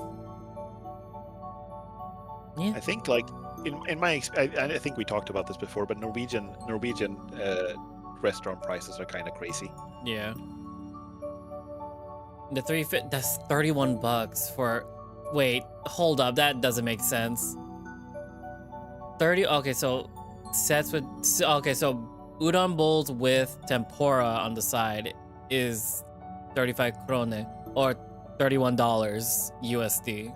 Yeah.
I think like in my I think we talked about this before, but Norwegian restaurant prices are kind of crazy.
Yeah. The that's 31 bucks for. Wait, hold up. That doesn't make sense. 30. Okay, so sets with. Okay, so udon bowls with tempura on the side is 35 krone or $31 USD.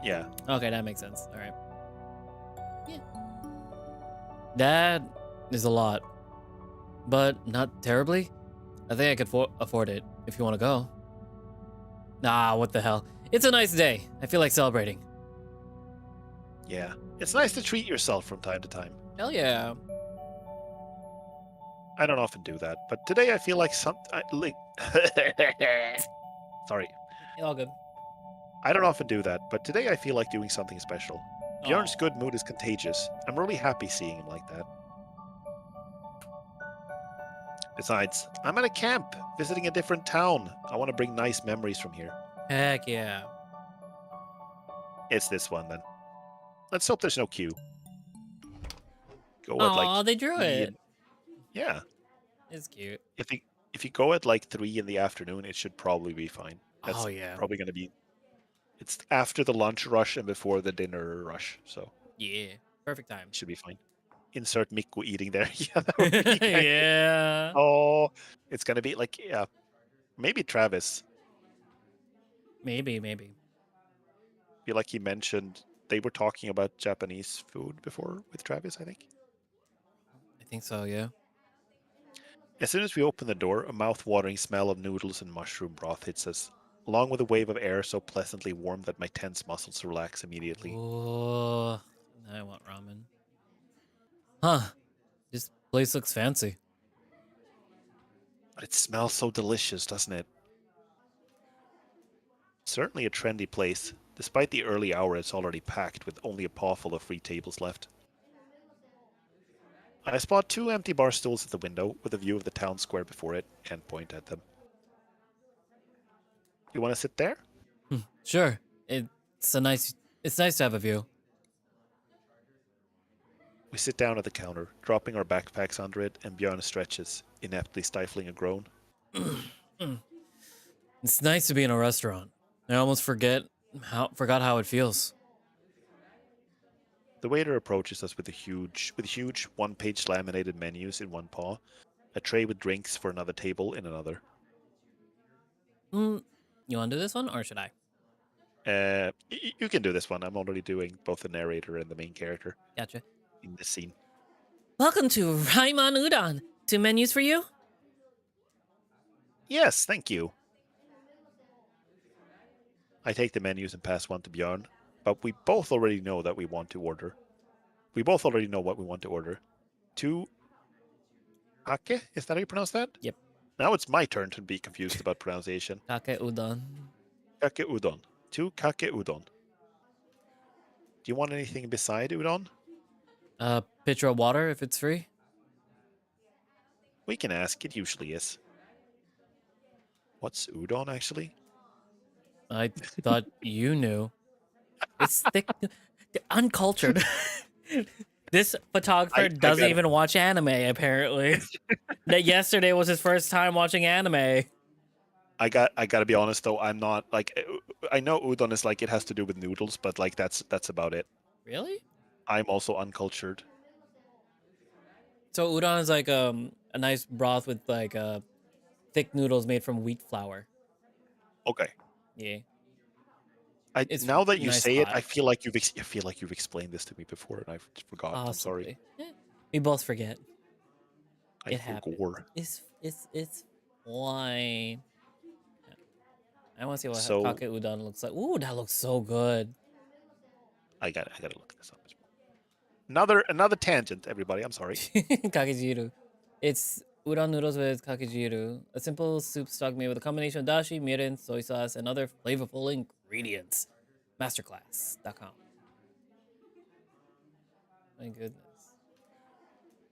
Yeah.
Okay, that makes sense. All right. Yeah. That is a lot, but not terribly. I think I could afford it if you want to go. Nah, what the hell. It's a nice day. I feel like celebrating.
Yeah. It's nice to treat yourself from time to time.
Hell yeah.
I don't often do that, but today I feel like Sorry.
All good.
I don't often do that, but today I feel like doing something special. Bjorn's good mood is contagious. I'm really happy seeing him like that. Besides, I'm at a camp, visiting a different town. I want to bring nice memories from here.
Heck yeah.
It's this one then. Let's hope there's no queue. Go at like
Oh, they drew
3
it.
and... Yeah.
It's cute.
If you go at like 3 in the afternoon, it should probably be fine. That's
Oh yeah.
probably going to be... It's after the lunch rush and before the dinner rush, so
Yeah. Perfect time.
it should be fine. Insert Mikko eating there. Yeah, that would be kind
Yeah.
Oh, it's going to be like, yeah, maybe Travis.
Maybe.
I feel like he mentioned they were talking about Japanese food before with Travis, I think.
I think so, yeah.
As soon as we open the door, a mouth-watering smell of noodles and mushroom broth hits us, along with a wave of air so pleasantly warm that my tense muscles relax immediately.
Oh, now I want ramen. Huh. This place looks fancy.
But it smells so delicious, doesn't it? Certainly a trendy place. Despite the early hour, it's already packed with only a pawful of free tables left. I spot 2 empty bar stools at the window with a view of the town square before it and point at them. You want to sit there?
Sure. It's nice to have a view.
We sit down at the counter, dropping our backpacks under it, and Björn stretches, ineptly stifling a groan.
It's nice to be in a restaurant. I almost forgot how it feels.
The waiter approaches us with huge one-page laminated menus in one paw, a tray with drinks for another table in another.
You want to do this one, or should I?
You can do this one. I'm already doing both the narrator and the main character
Gotcha.
in this scene.
Welcome to Raiman Udon. 2 menus for you?
Yes, thank you. I take the menus and pass one to Björn, but we both already know that we want to order. We both already know what we want to order. 2 ake? Is that how you pronounce that?
Yep.
Now it's my turn to be confused about pronunciation.
Kake udon.
Kake udon. 2 kake udon. Do you want anything beside udon?
Pitcher of water if it's free.
We can ask. It usually is. What's udon, actually?
I thought you knew. It's thick, uncultured. This photographer doesn't even watch anime, apparently. That yesterday was his first time watching anime.
I gotta be honest though, I'm not like, I know udon is like it has to do with noodles, but like that's about it.
Really?
I'm also uncultured.
So udon is like a nice broth with like thick noodles made from wheat flour.
Okay.
Yeah.
It's now that you
nice
say
hot.
it, I feel like you've explained this to me before, and I've forgotten. I'm sorry.
We both forget.
I forgot.
It's fine. I want to see what kake udon looks like. Ooh, that looks so good.
I gotta look this up as well. Another tangent, everybody. I'm sorry.
Kakejiru. It's udon noodles with kakejiru, a simple soup stock made with a combination of dashi, mirin, soy sauce, and other flavorful ingredients. Masterclass.com. My goodness.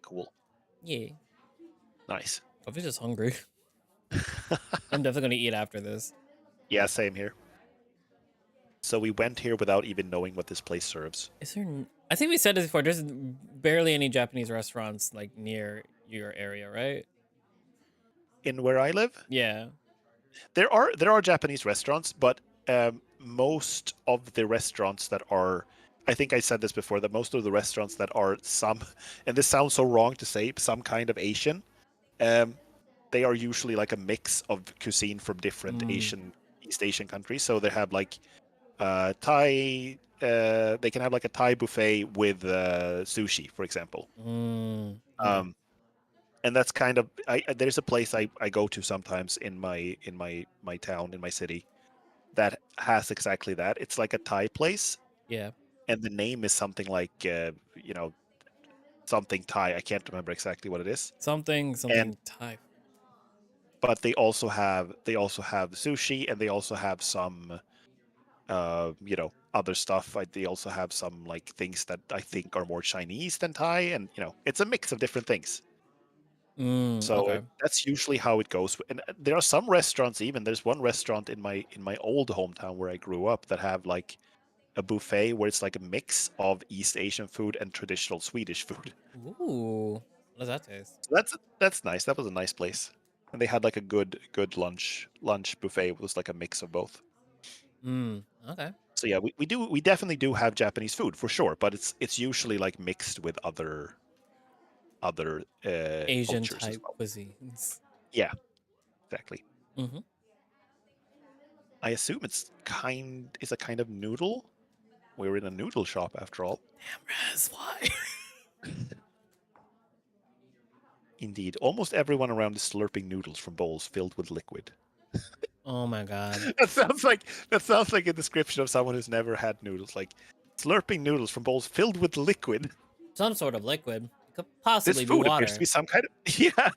Cool.
Yeah.
Nice.
I'm just hungry. I'm definitely gonna eat after this.
Yeah, same here. So we went here without even knowing what this place serves.
Is there? I think we said this before. There's barely any Japanese restaurants like near your area, right?
In where I live?
Yeah.
There are Japanese restaurants, but most of the restaurants that are, I think I said this before, that most of the restaurants that are some, and this sounds so wrong to say, some kind of Asian, they are usually like a mix of cuisine from different East Asian countries. So they have like Thai, they can have like a Thai buffet with sushi, for example. And that's kind of, there's a place I go to sometimes in my town, in my city, that has exactly that. It's like a Thai place.
Yeah.
and the name is something like something Thai. I can't remember exactly what it is.
Something
And
type.
but they also have sushi, and they also have some other stuff. They also have some like things that I think are more Chinese than Thai, and it's a mix of different things. So
Okay.
that's usually how it goes. And there are some restaurants. Even there's one restaurant in my old hometown where I grew up that have like a buffet where it's like a mix of East Asian food and traditional Swedish food.
Ooh. What does that taste?
So that's nice. That was a nice place, and they had like a good lunch buffet. It was like a mix of both.
Okay.
So yeah, we definitely do have Japanese food for sure, but it's usually like mixed with other
Asian
cultures as
type
well.
cuisines.
Yeah, exactly.
Mm-hmm.
I assume it's a kind of noodle. We're in a noodle shop after all.
Damn, Raz, why?
Indeed, almost everyone around is slurping noodles from bowls filled with liquid.
Oh my god.
That sounds like a description of someone who's never had noodles. Like slurping noodles from bowls filled with liquid.
Some sort of liquid. It could
This
possibly be
food appears to
water.
be some kind of yeah.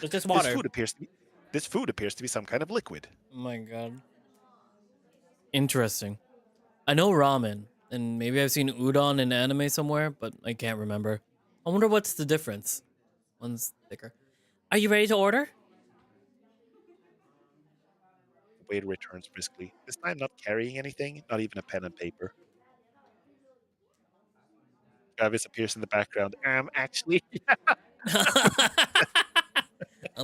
It's just
This
water.
food appears to be some kind of liquid.
Oh my god. Interesting. I know ramen, and maybe I've seen udon in anime somewhere, but I can't remember. I wonder what's the difference. One's thicker. Are you ready to order?
Waiter returns briskly. This time not carrying anything, not even a pen and paper. Travis appears in the background. Actually,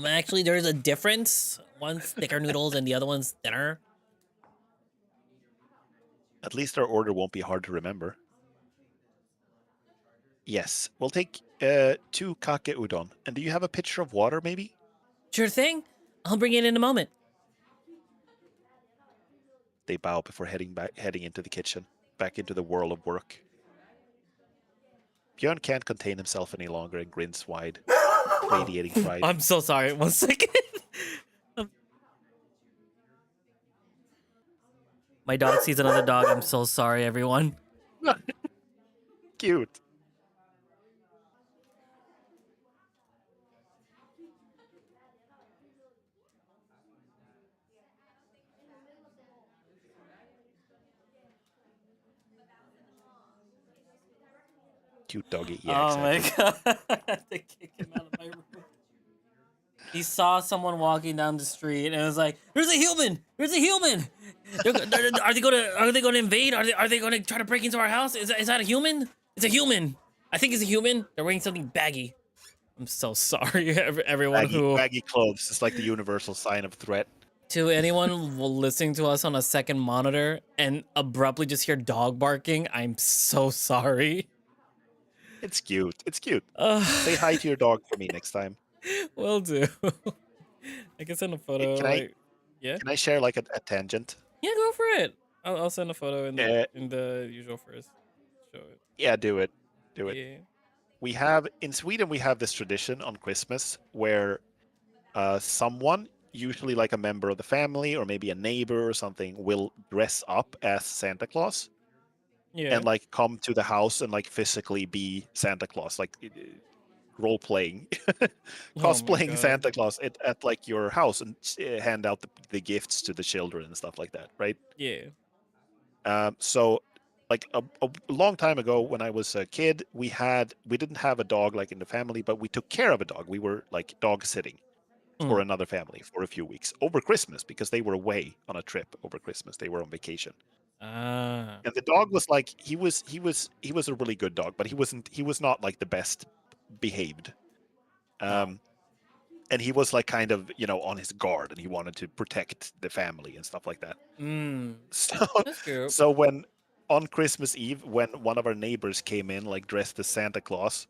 Actually, there's a difference. One's thicker noodles and the other one's thinner.
at least our order won't be hard to remember. Yes, we'll take 2 kake udon. And do you have a pitcher of water, maybe?
Sure thing. I'll bring it in a moment.
They bow before heading into the kitchen, back into the whirl of work. Björn can't contain himself any longer and grins wide, radiating pride.
I'm so sorry. 1 second. My dog sees another dog. I'm so sorry, everyone.
Cute. Cute doggy. Yeah,
Oh my
exactly.
god. They kick him out of my room. He saw someone walking down the street and was like, "There's a human! There's a human! Are they going to invade? Are they going to try to break into our house? Is that a human? It's a human. I think it's a human. They're wearing something baggy." I'm so sorry, everyone
Baggy clothes is like the universal sign of threat.
to anyone listening to us on a second monitor and abruptly just hear dog barking. I'm so sorry.
It's cute. It's cute.
Uh,
Say hi to your dog for me next time.
will do. I can send a
Eh,
photo.
Can I
Like, yeah,
can I share like a tangent?
yeah, go for it. I'll send a photo
Uh,
in the usual first. Show it.
yeah, do it. Do it.
Yeah.
We have in Sweden we have this tradition on Christmas where someone, usually like a member of the family or maybe a neighbor or something, will dress up as Santa Claus
Yeah.
and like come to the house and like physically be Santa Claus, like role playing,
Oh my
cosplaying
god.
Santa Claus at like your house and hand out the gifts to the children and stuff like that, right?
Yeah.
So like a long time ago when I was a kid, we didn't have a dog like in the family, but we took care of a dog. We were like dog sitting for
Mm.
another family for a few weeks over Christmas because they were away on a trip over Christmas. They were on vacation.
Ah.
And the dog was like he was a really good dog, but he was not like the best behaved.
No.
Um and he was like kind of, on his guard and he wanted to protect the family and stuff like that.
Mm.
So
That's cute.
so when on Christmas Eve when one of our neighbors came in like dressed as Santa Claus,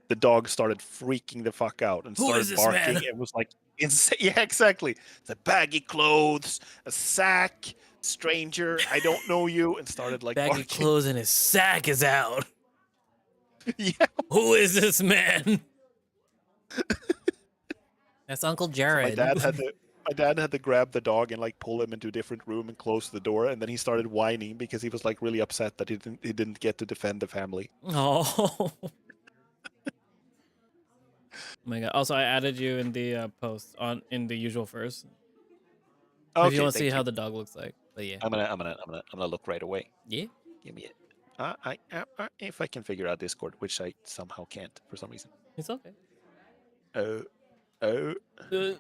the dog started freaking the fuck out and
Who is
started
this man?
barking. It was like insane. Yeah, exactly. The baggy clothes, a sack, stranger, I don't know you, and started like
Baggy
barking.
clothes and his sack is out.
Yeah.
Who is this man? That's Uncle
So
Jared.
My dad had to grab the dog and like pull him into a different room and close the door, and then he started whining because he was like really upset that he didn't get to defend the family.
Oh. Oh my god. Also, I added you in the post in the usual first. If you
Okay,
want to see
thank
how
you.
the dog looks like. But yeah.
I'm gonna look right away.
Yeah.
Give me it. If I can figure out Discord, which I somehow can't for some reason.
It's okay.
Oh, oh,
Uh,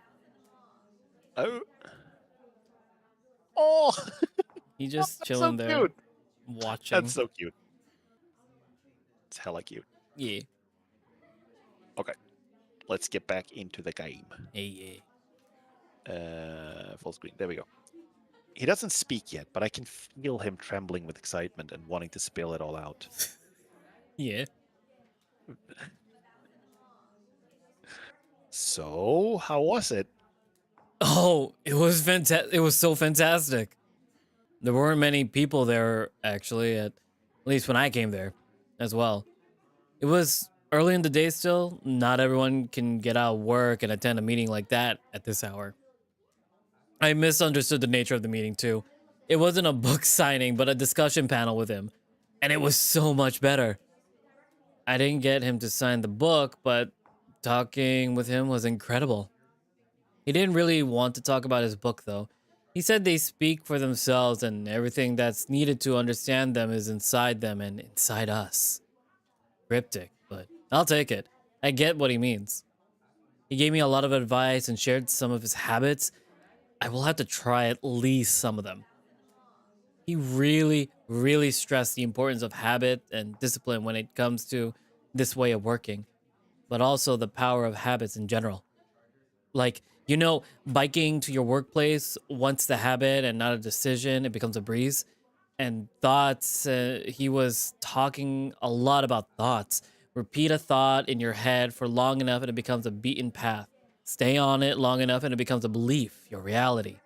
oh, oh!
He just
That's so
chilling there,
cute. That's
watching.
so cute. It's hella cute.
Yeah.
Okay, let's get back into the game.
Hey,
Full screen. There we go. He doesn't speak yet, but I can feel him trembling with excitement and wanting to spill it all out.
yeah.
So, how was it?
Oh, it was fantastic. It was so fantastic. There weren't many people there, actually, at least when I came there as well. It was early in the day still. Not everyone can get out of work and attend a meeting like that at this hour. I misunderstood the nature of the meeting, too. It wasn't a book signing, but a discussion panel with him. And it was so much better. I didn't get him to sign the book, but talking with him was incredible. He didn't really want to talk about his book, though. He said they speak for themselves and everything that's needed to understand them is inside them and inside us. Cryptic, but I'll take it. I get what he means. He gave me a lot of advice and shared some of his habits. I will have to try at least some of them. He really, really stressed the importance of habit and discipline when it comes to this way of working, but also the power of habits in general. Like, biking to your workplace, once the habit and not a decision, it becomes a breeze. And thoughts, he was talking a lot about thoughts. Repeat a thought in your head for long enough and it becomes a beaten path. Stay on it long enough and it becomes a belief, your reality.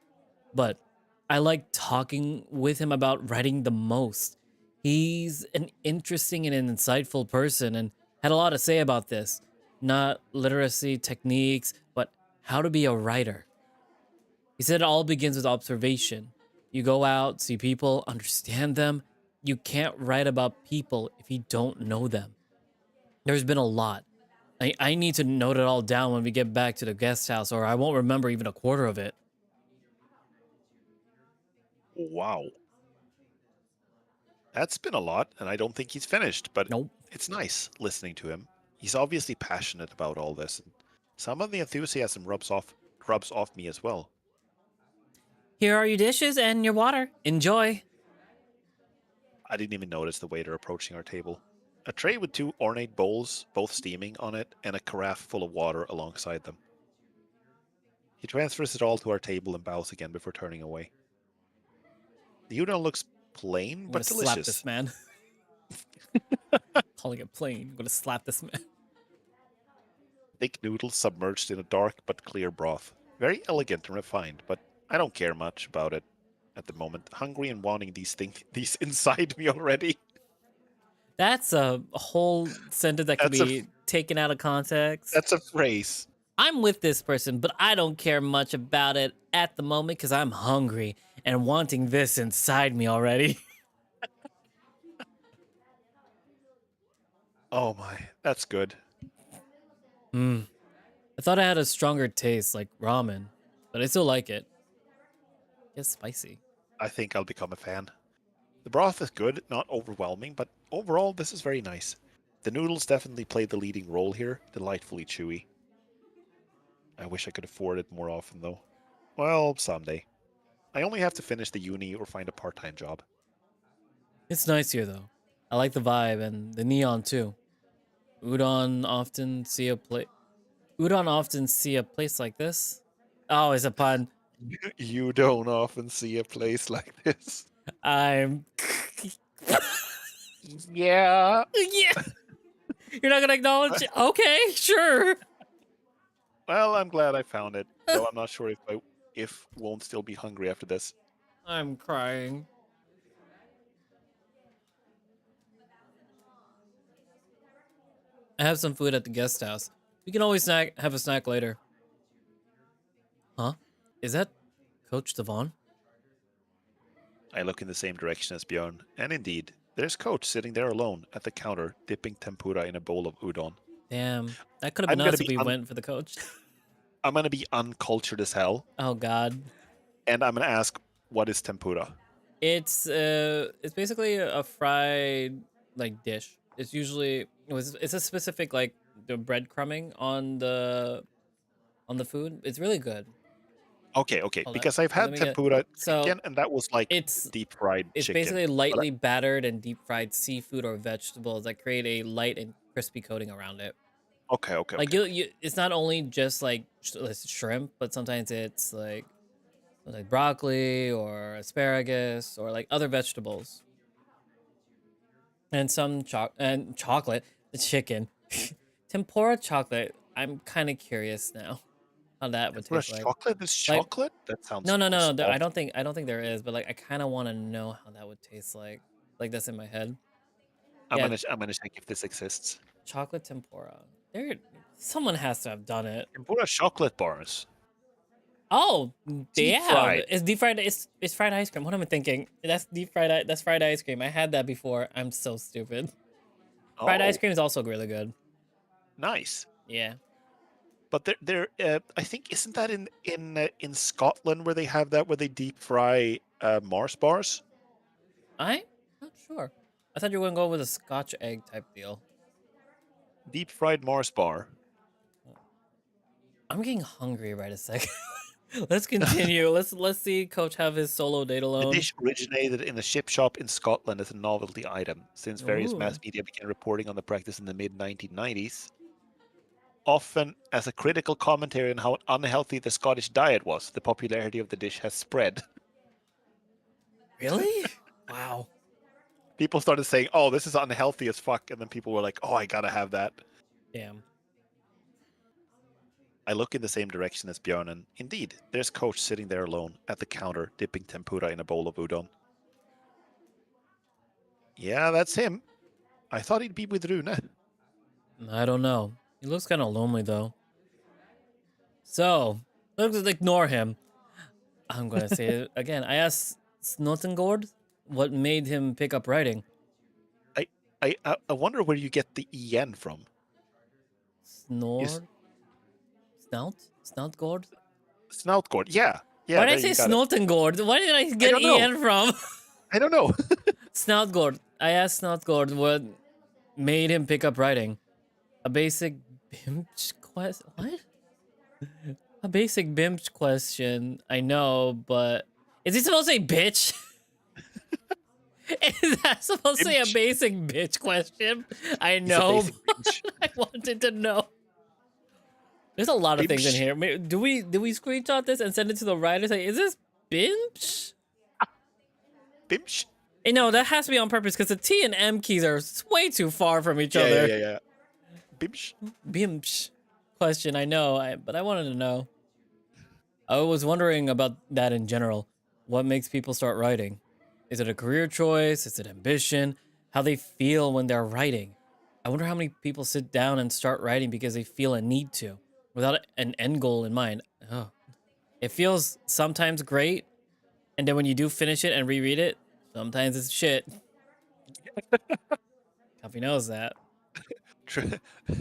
But I like talking with him about writing the most. He's an interesting and an insightful person and had a lot to say about this. Not literacy techniques, but how to be a writer. He said it all begins with observation. You go out, see people, understand them. You can't write about people if you don't know them. There's been a lot. I need to note it all down when we get back to the guest house, or I won't remember even a quarter of it.
Wow. That's been a lot, and I don't think he's finished, but
Nope.
it's nice listening to him. He's obviously passionate about all this. And some of the enthusiasm rubs off me as well.
Here are your dishes and your water. Enjoy.
I didn't even notice the waiter approaching our table. A tray with two ornate bowls, both steaming, on it, and a carafe full of water alongside them. He transfers it all to our table and bows again before turning away. The udon looks plain
I'm gonna
but
slap
delicious.
this man. Calling it plain. I'm gonna slap this man.
Thick noodles submerged in a dark but clear broth. Very elegant and refined, but I don't care much about it at the moment. Hungry and wanting these inside me already.
That's a whole sentence that could
That's a
be taken out of context.
that's a phrase.
I'm with this person, but I don't care much about it at the moment because I'm hungry and wanting this inside me already.
Oh my, that's good.
I thought I had a stronger taste like ramen, but I still like it. It's spicy.
I think I'll become a fan. The broth is good, not overwhelming, but overall this is very nice. The noodles definitely play the leading role here, delightfully chewy. I wish I could afford it more often though. Well, someday. I only have to finish the uni or find a part-time job.
It's nice here though. I like the vibe and the neon too. Udon often see a place. Udon often see a place like this. Oh, it's a pun.
You don't often see a place like this.
I'm.
Yeah.
Yeah. You're not gonna acknowledge it? Okay, sure.
Well, I'm glad I found it, though I'm not sure if won't still be hungry after this.
I'm crying. I have some food at the guest house. We can always have a snack later. Huh? Is that Coach Devon?
I look in the same direction as Björn, and indeed, there's Coach sitting there alone at the counter, dipping tempura in a bowl of udon.
Damn, that could have been
I'm gonna
us if
be
we went for the coach.
I'm gonna be uncultured as hell,
Oh God.
and I'm gonna ask, what is tempura?
It's basically a fried like dish. It's a specific like the breadcrumbing on the food. It's really good.
Okay,
Hold on.
because I've
Let
had
me get
tempura
so
chicken, and that was like
it's
deep fried
it's
chicken.
basically
But
lightly battered and deep fried seafood or vegetables that create a light and crispy coating around it. Like
okay.
it's not only just like shrimp, but sometimes it's like broccoli or asparagus or like other vegetables and chocolate, the chicken, tempura chocolate. I'm kind of curious now how that would
Tempura
taste like.
chocolate is
Like
chocolate? That
no,
sounds
no, no,
just
no.
awful.
I don't think there is, but like I kind of want to know how that would taste like. Like that's in my head. Yeah,
I'm gonna check if this exists.
chocolate tempura. There, someone has to have done it.
Tempura chocolate bars.
Oh, they
Deep
have.
fried.
It's deep fried. It's fried ice cream. What am I thinking? That's deep fried. That's fried ice cream. I had that before. I'm so stupid. Fried ice
Oh,
cream is also really good.
nice.
Yeah.
But I think isn't that in Scotland where they have that where they deep fry Mars bars?
I'm not sure. I thought you were gonna go with a Scotch egg type deal.
Deep fried Mars bar.
I'm getting hungry right a second. Let's continue. Let's see Coach have his solo date
The
alone.
dish originated in a ship shop in Scotland as a novelty item. Since various
Ooh.
mass media began reporting on the practice in the mid 1990s, often as a critical commentary on how unhealthy the Scottish diet was, the popularity of the dish has spread.
Really? Wow.
People started saying, "Oh, this is unhealthy as fuck," and then people were like, "Oh, I gotta have that."
Damn.
I look in the same direction as Björn, and indeed, there's Coach sitting there alone at the counter, dipping tempura in a bowl of udon. Yeah, that's him. I thought he'd be with Rune.
I don't know. He looks kind of lonely though. So let's ignore him. I'm gonna say it again. I asked Snotengord what made him pick up writing.
I wonder where you get the en from.
Snord? Snout? Snoutgord?
Snoutgord.
Why
Yeah.
did I
There
say
you got it.
Snotengord? Why did I
I
get
don't know.
en from?
I don't know.
Snoutgord. I asked Snoutgord what made him pick up writing. A basic bimch quest. What? A basic bimch question. I know, but is he supposed to say bitch? Is that supposed to say a
Bimch.
basic bitch question? I
He's a
know,
basic
but
bimch.
I wanted to know. There's a lot of things in
Bimch.
here. Do we screenshot this and send it to the writer? Say, is this bimch?
Bimch.
No, that has to be on purpose because the T and M keys are way too far from each
Yeah,
other.
yeah. Bimch.
Bimch question. I know, but I wanted to know. I was wondering about that in general. What makes people start writing? Is it a career choice? Is it ambition? How they feel when they're writing? I wonder how many people sit down and start writing because they feel a need to, without an end goal in mind. Oh. It feels sometimes great, and then when you do finish it and reread it, sometimes it's shit. Coffee knows that.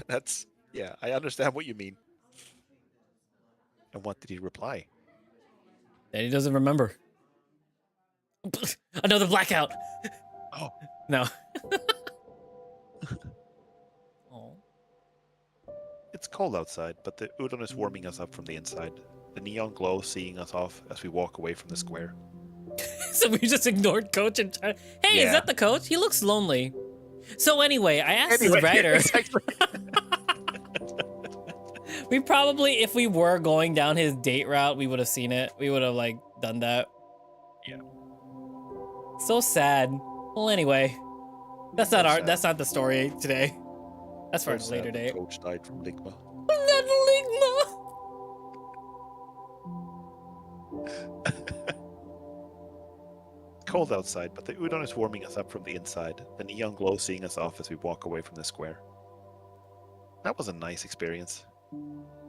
That's yeah. I understand what you mean. And what did he reply?
And he doesn't remember. Another blackout.
Oh,
No. Oh.
it's cold outside, but the udon is warming us up from the inside. The neon glow seeing us off as we walk away from the square.
So we just ignored Coach and tried. Hey, is
Yeah.
that the coach? He looks lonely. So anyway, I asked
Anyway,
the writer.
exactly.
We probably, if we were going down his date route, we would have seen it. We would have like done that.
Yeah.
So sad. Well, anyway, that's not
So sad.
that's not the story today. That's for a
So
later
sad
date.
Coach died from Ligma.
Not Ligma.
Cold outside, but the udon is warming us up from the inside. The neon glow seeing us off as we walk away from the square. That was a nice experience.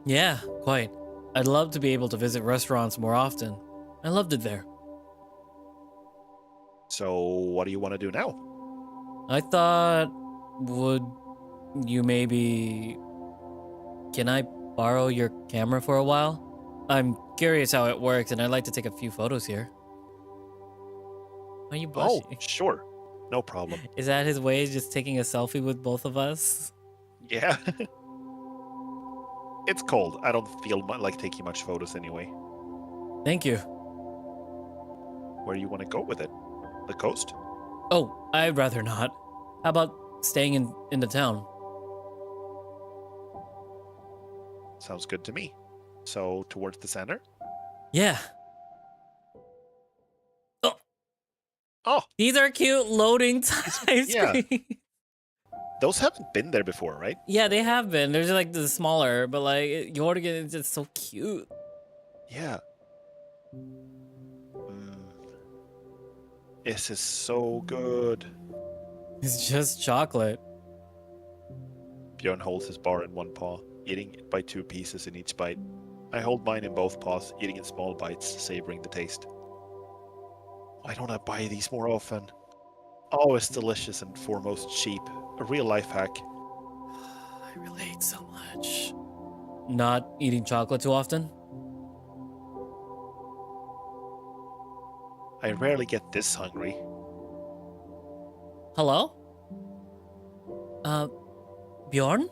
Yeah, quite. I'd love to be able to visit restaurants more often. I loved it there.
So what do you want to do now?
I thought, would you maybe... Can I borrow your camera for a while? I'm curious how it works, and I'd like to take a few photos here. Are you blushing?
Oh, sure. No problem.
Is that his way of just taking a selfie with both of us?
Yeah. It's cold. I don't feel like taking much photos anyway.
Thank you.
Where do you want to go with it? The coast?
Oh, I'd rather not. How about staying in the town?
Sounds good to me. So, towards the center?
Yeah. Oh,
Oh,
these are cute loading time
yeah.
screens.
Those haven't been there before, right?
Yeah, they have been. They're just like the smaller, but like Jorgen is just so cute.
Yeah. This is so good.
It's just chocolate.
Bjorn holds his bar in one paw, eating it by 2 pieces in each bite. I hold mine in both paws, eating in small bites, savoring the taste. Why don't I buy these more often? Oh, it's delicious and foremost cheap. A real life hack.
I relate so much. Not eating chocolate too often?
I rarely get this hungry.
Hello? Bjorn?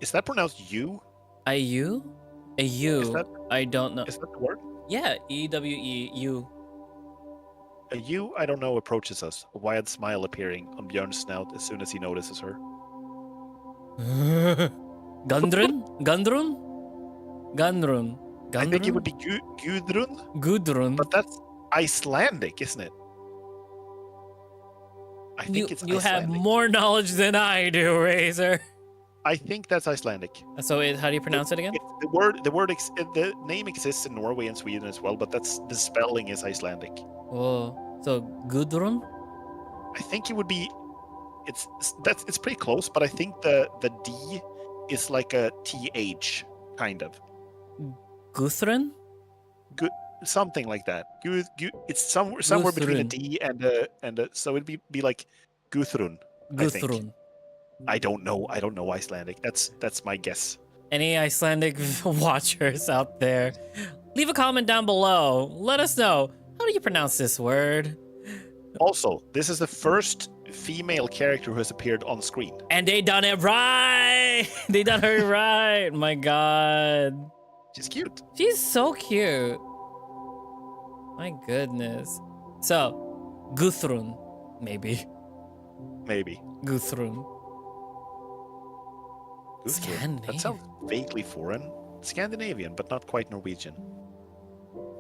Is that pronounced you?
You? A you?
Is that-
I don't know.
Is that the word?
Yeah, E-W-E-U.
A you I don't know approaches us, a wide smile appearing on Bjorn's snout as soon as he notices her.
Gundrun? Gundrun? Gundrun.
I think it would be Gudrun,
Gudrun.
but that's Icelandic, isn't it? I think it's
You have
Icelandic.
more knowledge than I do, Razor.
I think that's Icelandic.
So how do you pronounce it again?
The name exists in Norway and Sweden as well, but the spelling is Icelandic.
Oh, so Gudrun?
I think it would be. It's pretty close, but I think the D is like a TH kind of.
Guthrun?
Something like that. It's somewhere between a D and a so it'd be like Guthrun. I think.
Guthrun.
I don't know Icelandic. That's my guess.
Any Icelandic watchers out there, leave a comment down below. Let us know. How do you pronounce this word?
Also, this is the first female character who has appeared on screen.
And they done it right. They done her right. My God.
She's cute.
She's so cute. My goodness. So, Guthrun, maybe.
Maybe.
Guthrun.
Guthrun. That sounds vaguely foreign. Scandinavian, but not quite Norwegian.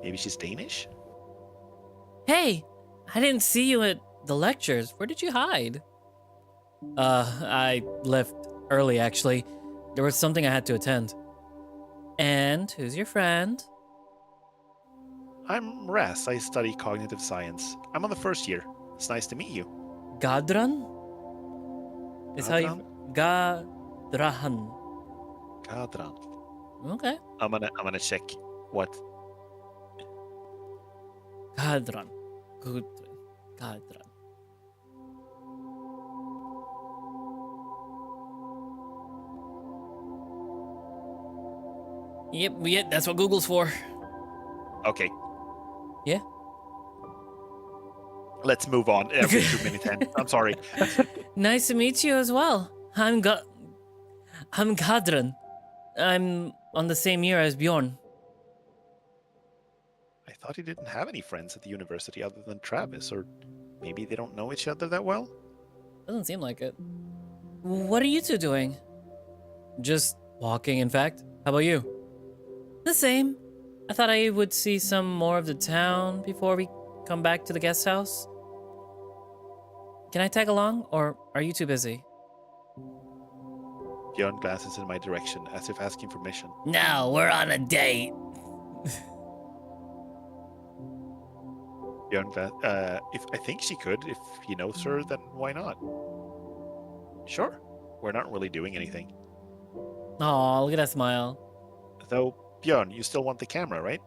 Maybe she's Danish?
Hey, I didn't see you at the lectures. Where did you hide? I left early, actually. There was something I had to attend. And who's your friend?
I'm Ras. I study cognitive science. I'm on the first year. It's nice to meet you.
Gadran? Is how you... Gadrahan.
Gadran.
Okay.
I'm gonna check what.
Gadran. Good. Gadran. Yep, that's what Google's for.
Okay.
Yeah.
Let's move on. Every 2 minutes. I'm sorry.
Nice to meet you as well. I'm Gadran. I'm on the same year as Bjorn.
I thought he didn't have any friends at the university other than Travis, or maybe they don't know each other that well?
Doesn't seem like it. What are you two doing? Just walking, in fact. How about you? The same. I thought I would see some more of the town before we come back to the guest house. Can I tag along, or are you too busy?
Bjorn glances in my direction, as if asking permission.
No, we're on a date.
Bjorn, if I think she could, if he knows her, then why not? Sure, we're not really doing anything.
Aw, look at that smile.
Though, Bjorn, you still want the camera, right?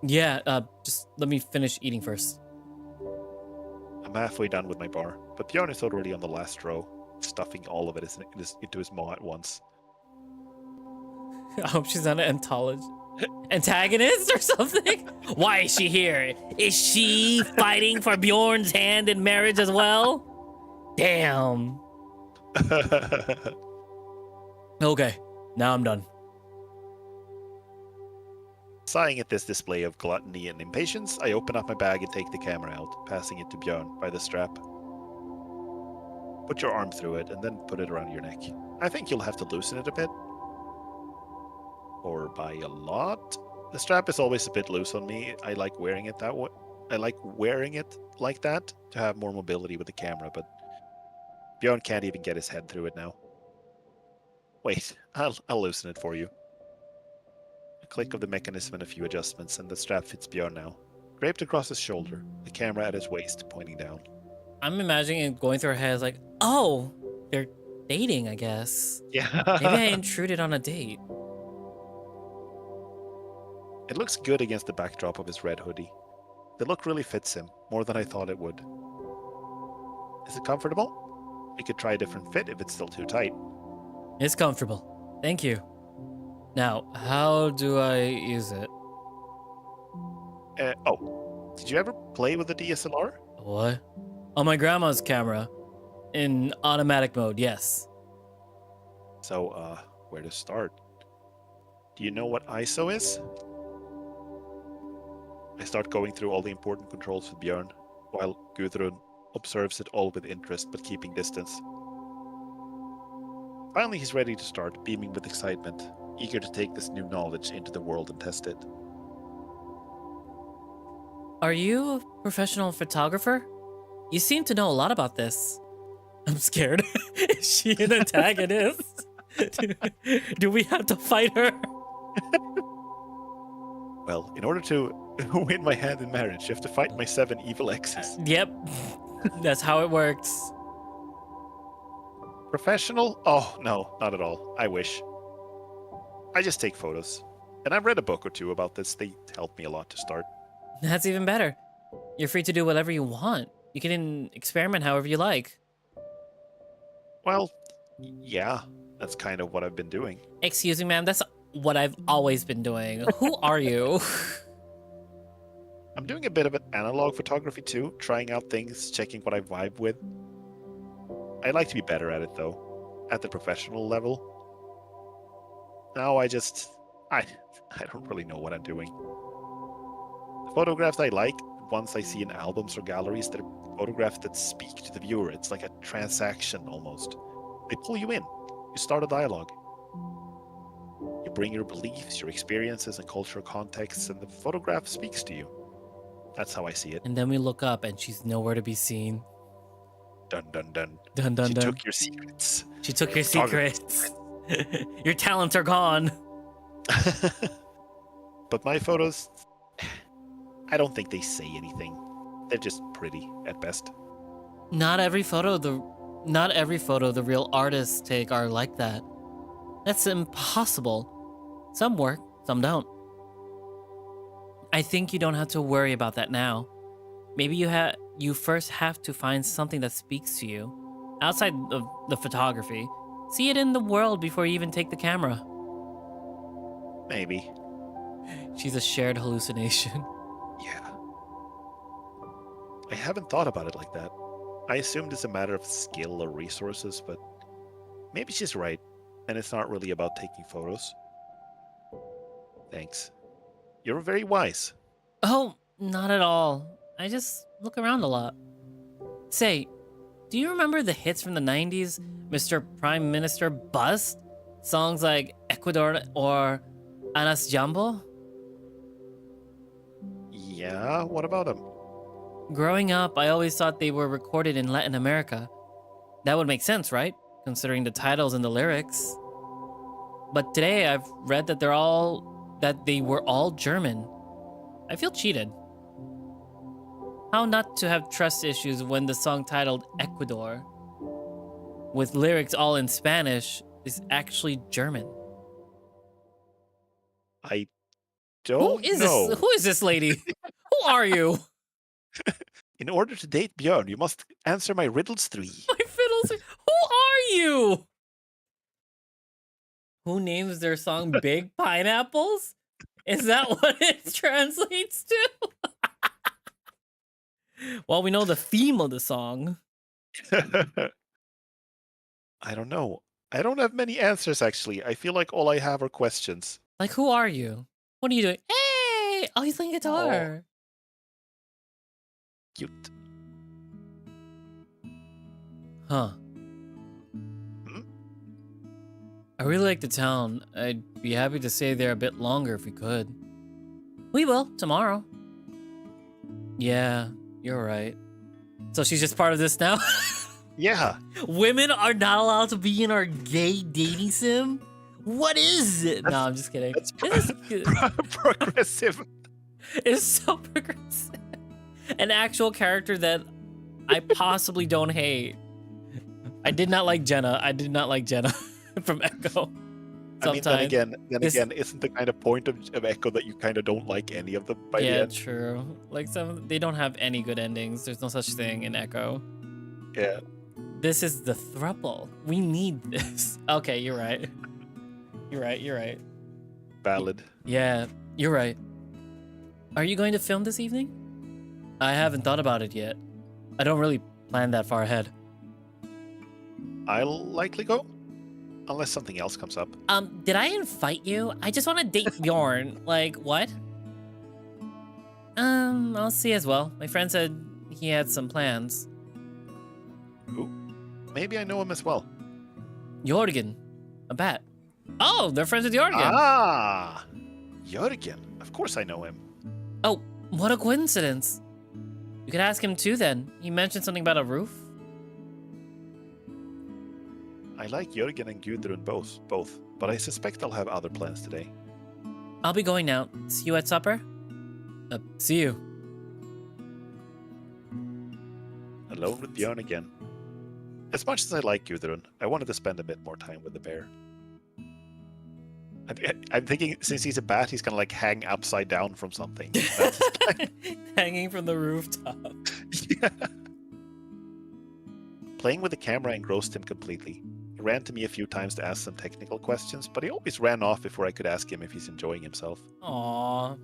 Yeah, just let me finish eating first.
I'm halfway done with my bar, but Bjorn is already on the last row, stuffing all of it into his maw at once.
I hope she's not an antagonist or something. Why is she here? Is she fighting for Bjorn's hand in marriage as well? Damn. Okay, now I'm done.
Sighing at this display of gluttony and impatience, I open up my bag and take the camera out, passing it to Bjorn by the strap. Put your arm through it and then put it around your neck. I think you'll have to loosen it a bit. Or by a lot. The strap is always a bit loose on me. I like wearing it that way. I like wearing it like that to have more mobility with the camera, but Bjorn can't even get his head through it now. Wait, I'll loosen it for you. A click of the mechanism and a few adjustments, and the strap fits Bjorn now. Draped across his shoulder, the camera at his waist pointing down.
I'm imagining it going through her head like, oh, they're dating, I guess.
Yeah.
Maybe I intruded on a date.
It looks good against the backdrop of his red hoodie. The look really fits him, more than I thought it would. Is it comfortable? We could try a different fit if it's still too tight.
It's comfortable. Thank you. Now, how do I use it?
Did you ever play with a DSLR?
What? On my grandma's camera. In automatic mode, yes.
So, where to start? Do you know what ISO is? I start going through all the important controls with Bjorn, while Gudrun observes it all with interest but keeping distance. Finally, he's ready to start, beaming with excitement, eager to take this new knowledge into the world and test it.
Are you a professional photographer? You seem to know a lot about this. I'm scared. Is she an antagonist? Do we have to fight her?
Well, in order to win my hand in marriage, you have to fight my 7 evil exes.
Yep. That's how it works.
Professional? Oh, no, not at all. I wish. I just take photos. And I've read a book or two about this. They helped me a lot to start.
That's even better. You're free to do whatever you want. You can experiment however you like.
Well, yeah, that's kind of what I've been doing.
Excuse me, ma'am. That's what I've always been doing. Who are you?
I'm doing a bit of an analog photography too, trying out things, checking what I vibe with. I'd like to be better at it though, at the professional level. Now I don't really know what I'm doing. The photographs I like, ones I see in albums or galleries, they're photographs that speak to the viewer. It's like a transaction almost. They pull you in. You start a dialogue. You bring your beliefs, your experiences, and cultural contexts, and the photograph speaks to you. That's how I see it.
And then we look up and she's nowhere to be seen.
Dun dun dun.
Dun dun
She
dun.
took your secrets.
She took your secrets. Your talents are gone.
But my photos, I don't think they say anything. They're just pretty at best.
Not every photo the real artists take are like that. That's impossible. Some work, some don't. I think you don't have to worry about that now. Maybe you first have to find something that speaks to you, outside of the photography. See it in the world before you even take the camera.
Maybe.
She's a shared hallucination.
Yeah. I haven't thought about it like that. I assumed it's a matter of skill or resources, but maybe she's right, and it's not really about taking photos. Thanks. You're very wise.
Oh, not at all. I just look around a lot. Say, do you remember the hits from the 90s? Mr. Prime Minister Bust? Songs like Ecuador or Anas Jambo?
Yeah, what about them?
Growing up, I always thought they were recorded in Latin America. That would make sense, right? Considering the titles and the lyrics. But today I've read that they were all German. I feel cheated. How not to have trust issues when the song titled Ecuador, with lyrics all in Spanish, is actually German.
I don't know.
Who is this lady? Who are you?
In order to date Björn, you must answer my riddles 3.
My fiddles. Who are you? Who names their song Big Pineapples? Is that what it translates to? Well, we know the theme of the song.
I don't know. I don't have many answers, actually. I feel like all I have are questions.
Like, who are you? What are you doing? Hey! Oh, he's playing guitar.
Cute.
Huh.
Hmm?
I really like the town. I'd be happy to stay there a bit longer if we could. We will, tomorrow. Yeah, you're right. So she's just part of this now?
Yeah.
Women are not allowed to be in our gay dating sim? What is it? No, I'm just kidding.
That's
This is good.
progressive.
It's so progressive. An actual character that I possibly don't hate. I did not like Jenna. I did not like Jenna from Echo.
I mean, then again, isn't the kind of point of Echo that you kind of don't like any of them by the end?
Yeah, true. Like they don't have any good endings. There's no such thing in Echo.
Yeah.
This is the throuple. We need this. Okay, you're right. You're right.
Valid.
Yeah, you're right. Are you going to film this evening? I haven't thought about it yet. I don't really plan that far ahead.
I'll likely go, unless something else comes up.
Did I invite you? I just want to date Bjorn. Like, what? I'll see as well. My friend said he had some plans.
Ooh, maybe I know him as well.
Jorgen, a bat. Oh, they're friends with Jorgen.
Ah, Jörgen. Of course I know him.
Oh, what a coincidence. You could ask him too then. He mentioned something about a roof.
I like Jörgen and Gudrun both, but I suspect I'll have other plans today.
I'll be going now. See you at supper? See you.
Alone with Björn again. As much as I like Gudrun, I wanted to spend a bit more time with the bear. I'm thinking, since he's a bat, he's gonna like hang upside down from something. That's his plan.
Hanging from the rooftop.
Yeah. Playing with the camera engrossed him completely. He ran to me a few times to ask some technical questions, but he always ran off before I could ask him if he's enjoying himself.
Aww.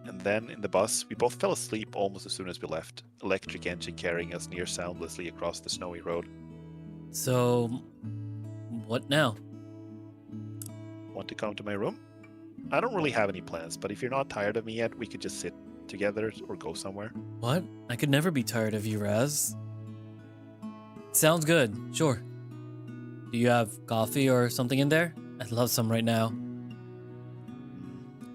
And then, in the bus, we both fell asleep almost as soon as we left, electric engine carrying us near soundlessly across the snowy road.
So, what now?
Want to come to my room? I don't really have any plans, but if you're not tired of me yet, we could just sit together or go somewhere.
What? I could never be tired of you, Raz. Sounds good, sure. Do you have coffee or something in there? I'd love some right now.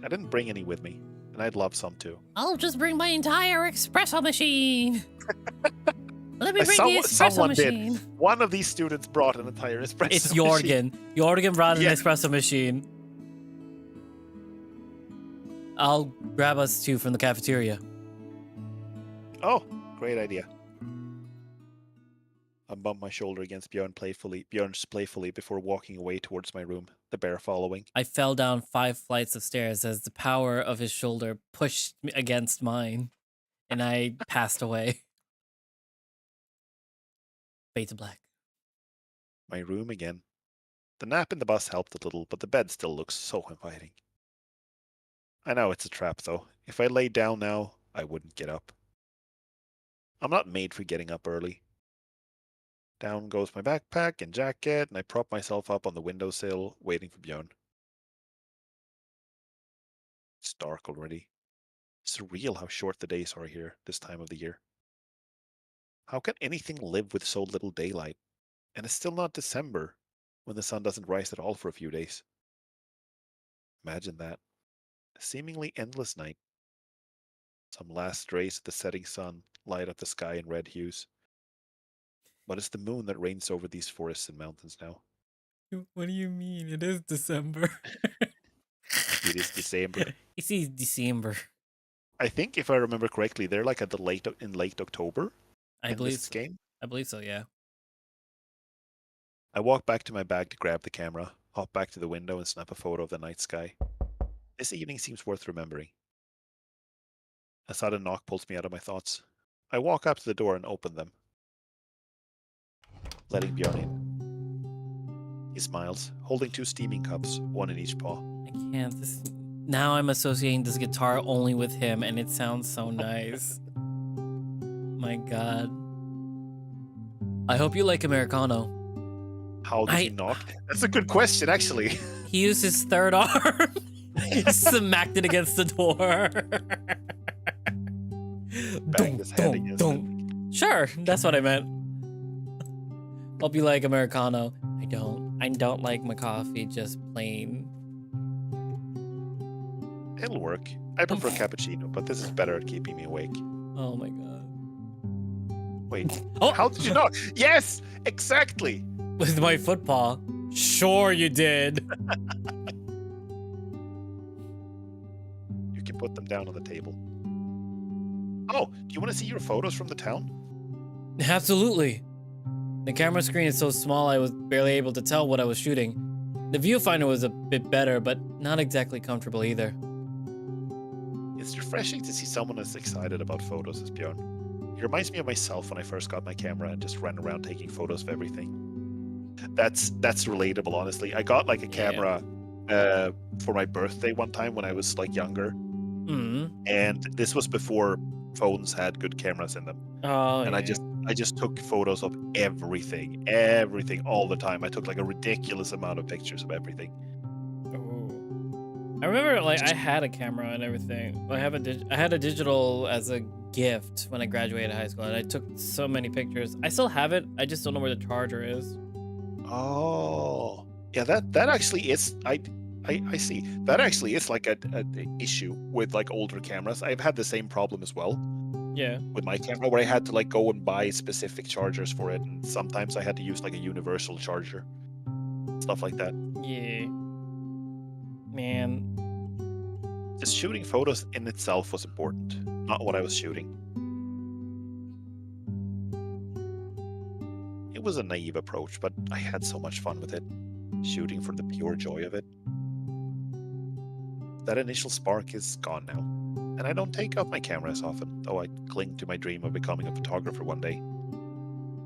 I didn't bring any with me, and I'd love some too.
I'll just bring my entire espresso machine. Let me bring the espresso
Someone
machine.
did. One of these students brought an entire espresso
It's
machine.
Jorgen. Jorgen brought an
Yeah.
espresso machine. I'll grab us two from the cafeteria.
Oh, great idea. I bumped my shoulder against Björn's playfully before walking away towards my room, the bear following.
I fell down 5 flights of stairs as the power of his shoulder pushed me against mine, and I passed away. Fade to black.
My room again. The nap in the bus helped a little, but the bed still looks so inviting. I know it's a trap, though. If I laid down now, I wouldn't get up. I'm not made for getting up early. Down goes my backpack and jacket, and I prop myself up on the windowsill, waiting for Björn. It's dark already. Surreal how short the days are here this time of the year. How can anything live with so little daylight? And it's still not December, when the sun doesn't rise at all for a few days. Imagine that. A seemingly endless night. Some last rays of the setting sun light up the sky in red hues. But it's the moon that reigns over these forests and mountains now.
What do you mean? It is December.
It is December.
It is December.
I think, if I remember correctly, they're like at the late October.
I
in
believe
this game.
I believe so, yeah.
I walk back to my bag to grab the camera, hop back to the window and snap a photo of the night sky. This evening seems worth remembering. A sudden knock pulls me out of my thoughts. I walk up to the door and open them, letting Bjorn in. He smiles, holding 2 steaming cups, one in each paw.
I can't. Now I'm associating this guitar only with him, and it sounds so nice. My God. I hope you like Americano.
How did he knock? That's a good question, actually.
He used his third arm. He smacked it against the door.
Banged his head against it.
Sure, that's what I meant. Hope you like Americano. I don't like my coffee just plain.
It'll work. I prefer cappuccino, but this is better at keeping me awake.
Oh my God.
Wait,
Oh!
How did you knock? Yes, exactly.
With my foot paw. Sure you did.
You can put them down on the table. Oh, do you want to see your photos from the town?
Absolutely. The camera screen is so small I was barely able to tell what I was shooting. The viewfinder was a bit better, but not exactly comfortable either.
It's refreshing to see someone as excited about photos as Bjorn. He reminds me of myself when I first got my camera and just ran around taking photos of everything. That's relatable, honestly. I got like a camera for my birthday one time when I was like younger. And this was before phones had good cameras in them.
Oh,
and I just took photos of everything all the time. I took like a ridiculous amount of pictures of everything.
I remember, like, I had a camera and everything. I had a digital as a gift when I graduated high school, and I took so many pictures. I still have it. I just don't know where the charger is.
Oh, yeah. That actually is. I see. That actually is like a issue with like older cameras. I've had the same problem as well.
Yeah.
With my camera, where I had to like go and buy specific chargers for it, and sometimes I had to use like a universal charger, stuff like that.
Yeah. Man.
Just shooting photos in itself was important, not what I was shooting. It was a naive approach, but I had so much fun with it, shooting for the pure joy of it. That initial spark is gone now, and I don't take up my camera as often, though I cling to my dream of becoming a photographer one day.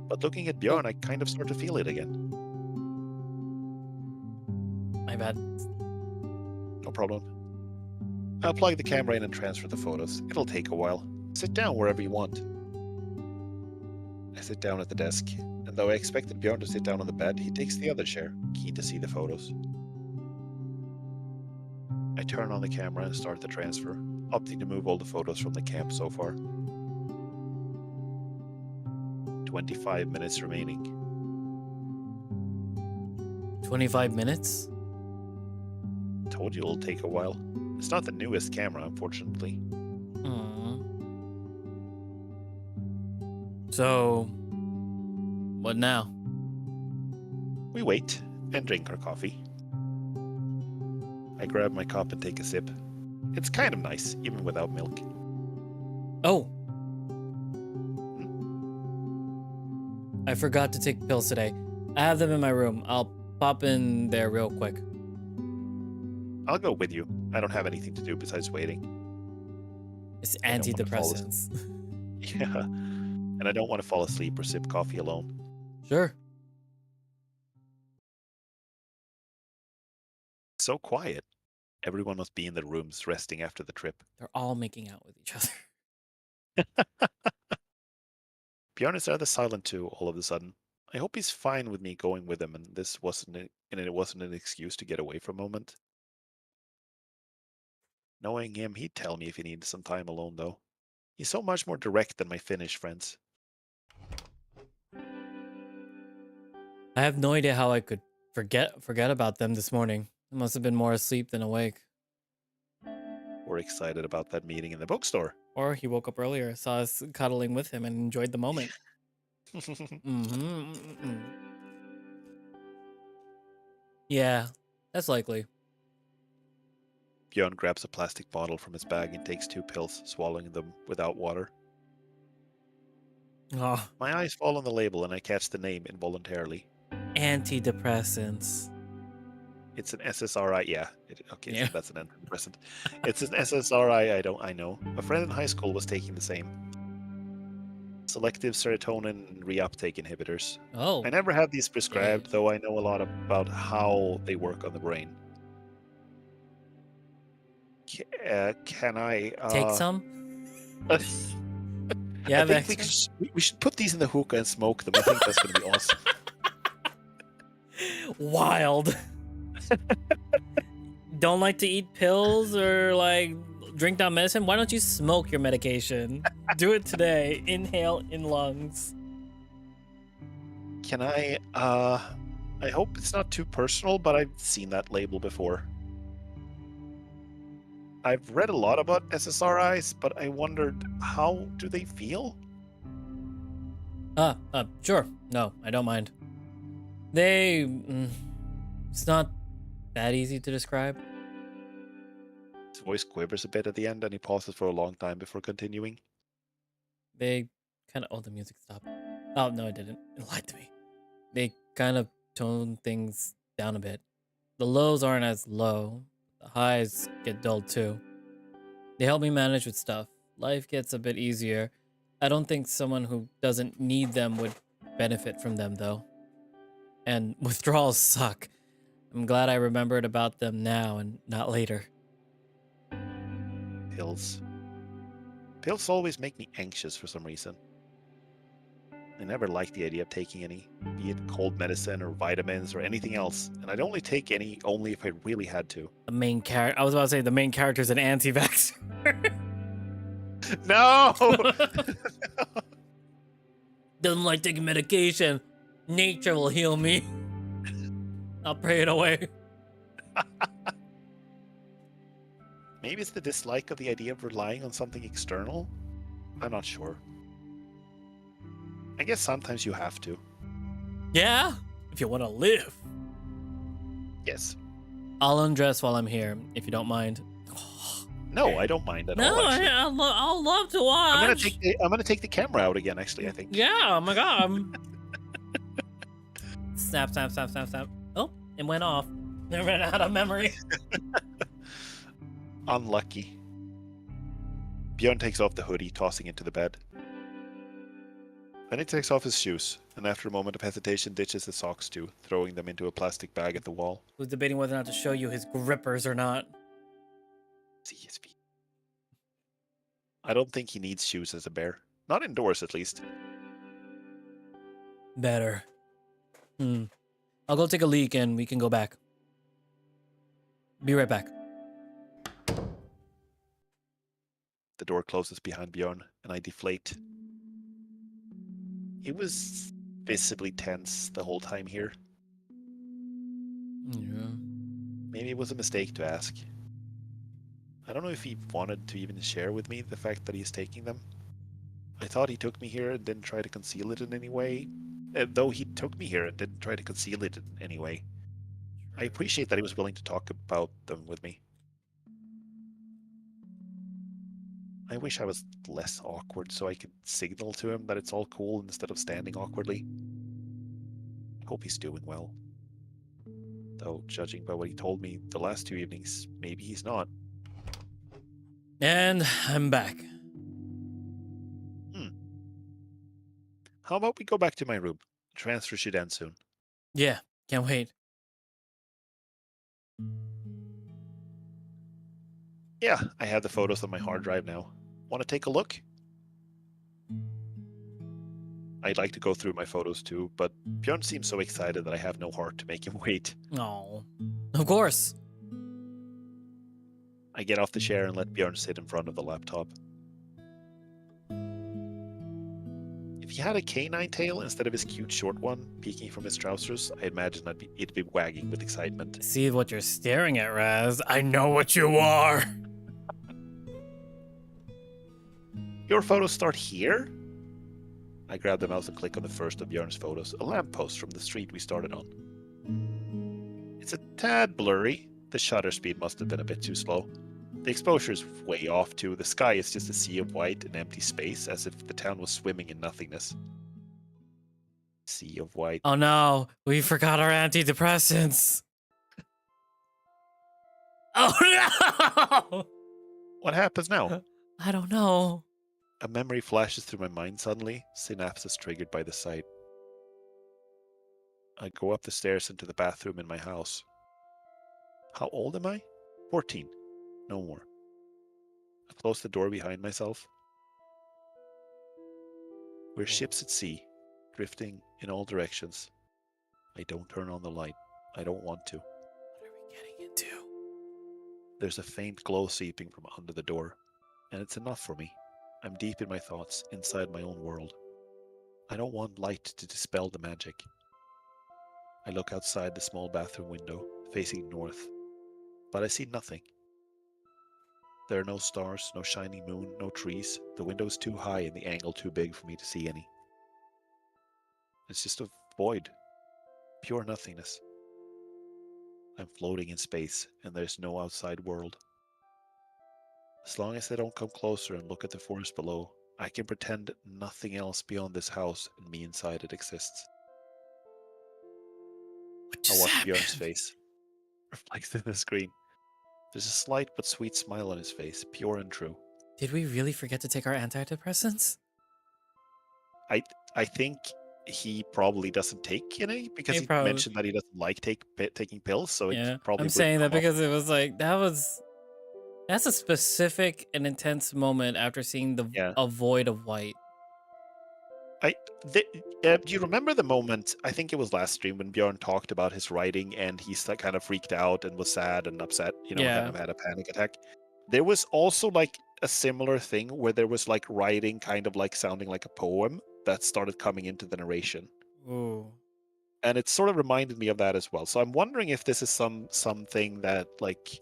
But looking at Bjorn, I kind of start to feel it again.
My bad.
No problem. I'll plug the camera in and transfer the photos. It'll take a while. Sit down wherever you want. I sit down at the desk, and though I expected Bjorn to sit down on the bed, he takes the other chair, keen to see the photos. I turn on the camera and start the transfer, opting to move all the photos from the camp so far. 25 minutes remaining.
25 minutes?
Told you it'll take a while. It's not the newest camera, unfortunately.
So, what now?
We wait and drink our coffee. I grab my cup and take a sip. It's kind of nice, even without milk.
Oh. I forgot to take pills today. I have them in my room. I'll pop in there real quick.
I'll go with you. I don't have anything to do besides waiting.
It's antidepressants.
Yeah, and I don't want to fall asleep or sip coffee alone.
Sure.
So quiet. Everyone must be in their rooms resting after the trip.
They're all making out with each other.
Bjorn is rather silent too, all of a sudden. I hope he's fine with me going with him, and it wasn't an excuse to get away for a moment. Knowing him, he'd tell me if he needed some time alone, though. He's so much more direct than my Finnish friends.
I have no idea how I could forget about them this morning. I must have been more asleep than awake.
We're excited about that meeting in the bookstore.
Or he woke up earlier, saw us cuddling with him, and enjoyed the moment. Yeah, that's likely.
Bjorn grabs a plastic bottle from his bag and takes 2 pills, swallowing them without water.
Oh.
My eyes fall on the label and I catch the name involuntarily.
Antidepressants.
It's an SSRI. Yeah. Okay,
Yeah.
so that's an antidepressant. It's an SSRI. I know. A friend in high school was taking the same. Selective serotonin reuptake inhibitors.
Oh,
I never had these
yeah.
prescribed, though I know a lot about how they work on the brain. Can I
Take some? You
I
have
think
extra?
we should put these in the hookah and smoke them. I think that's going to be awesome.
Wild. Don't like to eat pills or like drink down medicine? Why don't you smoke your medication? Do it today. Inhale in lungs.
Can I hope it's not too personal, but I've seen that label before. I've read a lot about SSRIs, but I wondered, how do they feel?
Sure. No, I don't mind. It's not that easy to describe.
His voice quivers a bit at the end, and he pauses for a long time before continuing.
They kind of, oh, the music stopped. Oh, no, it didn't. It lied to me. They kind of tone things down a bit. The lows aren't as low. The highs get dulled too. They help me manage with stuff. Life gets a bit easier. I don't think someone who doesn't need them would benefit from them, though. And withdrawals suck. I'm glad I remembered about them now and not later.
Pills. Pills always make me anxious for some reason. I never liked the idea of taking any, be it cold medicine or vitamins or anything else, and I'd only take any only if I really had to.
The main character, I was about to say the main character is an anti-vaxxer.
No!
Doesn't like taking medication. Nature will heal me. I'll pray it away.
Maybe it's the dislike of the idea of relying on something external? I'm not sure. I guess sometimes you have to.
Yeah, if you want to live.
Yes.
I'll undress while I'm here, if you don't mind.
No, I don't mind at
No,
all. Actually.
I'll love to watch.
I'm gonna take the camera out again. Actually, I think.
Yeah, oh my god. Snap, snap, snap, snap, snap. Oh, it went off. It ran out of memory.
Unlucky. Bjorn takes off the hoodie, tossing it to the bed. Then he takes off his shoes, and after a moment of hesitation ditches his socks too, throwing them into a plastic bag at the wall.
Who's debating whether or not to show you his grippers or not?
See his feet. I don't think he needs shoes as a bear. Not indoors, at least.
Better. I'll go take a leak and we can go back. Be right back.
The door closes behind Bjorn, and I deflate. He was visibly tense the whole time here.
Yeah.
Maybe it was a mistake to ask. I don't know if he wanted to even share with me the fact that he's taking them. I thought he took me here and didn't try to conceal it in any way. Though he took me here and didn't try to conceal it in any way. I appreciate that he was willing to talk about them with me. I wish I was less awkward so I could signal to him that it's all cool instead of standing awkwardly. I hope he's doing well. Though, judging by what he told me the last 2 evenings, maybe he's not.
And I'm back.
How about we go back to my room? Transfer should end soon.
Yeah, can't wait.
Yeah, I have the photos on my hard drive now. Want to take a look? I'd like to go through my photos too, but Bjorn seems so excited that I have no heart to make him wait.
Oh, of course.
I get off the chair and let Bjorn sit in front of the laptop. If he had a canine tail instead of his cute short one peeking from his trousers, I imagine it'd be wagging with excitement.
See what you're staring at, Raz. I know what you are.
Your photos start here? I grab the mouse and click on the first of Bjorn's photos, a lamppost from the street we started on. It's a tad blurry. The shutter speed must have been a bit too slow. The exposure is way off too. The sky is just a sea of white and empty space, as if the town was swimming in nothingness. Sea of white.
Oh no, we forgot our antidepressants. Oh no!
What happens now?
I don't know.
A memory flashes through my mind suddenly, synapses triggered by the sight. I go up the stairs into the bathroom in my house. How old am I? 14. No more. I close the door behind myself. We're ships at sea, drifting in all directions. I don't turn on the light. I don't want to.
What are we getting into?
There's a faint glow seeping from under the door, and it's enough for me. I'm deep in my thoughts, inside my own world. I don't want light to dispel the magic. I look outside the small bathroom window, facing north, but I see nothing. There are no stars, no shining moon, no trees. The window is too high and the angle too big for me to see any. It's just a void, pure nothingness. I'm floating in space, and there's no outside world. As long as I don't come closer and look at the forest below, I can pretend nothing else beyond this house and me inside it exists.
What
I
just
watch Björn's
happened?
face, reflected in the screen. There's a slight but sweet smile on his face, pure and true.
Did we really forget to take our antidepressants?
I I think he probably doesn't take any because
He
he
probably.
mentioned that he doesn't like taking pills, so it
Yeah.
probably
I'm
wouldn't
saying that
come up.
because it was like, that's a specific and intense moment after seeing
Yeah.
a void of white.
I do you remember the moment? I think it was last stream when Bjorn talked about his writing and he's like kind of freaked out and was sad and upset. Kind
Yeah.
of had a panic attack. There was also like a similar thing where there was like writing kind of like sounding like a poem that started coming into the narration,
Ooh.
and it sort of reminded me of that as well. So I'm wondering if this is something that like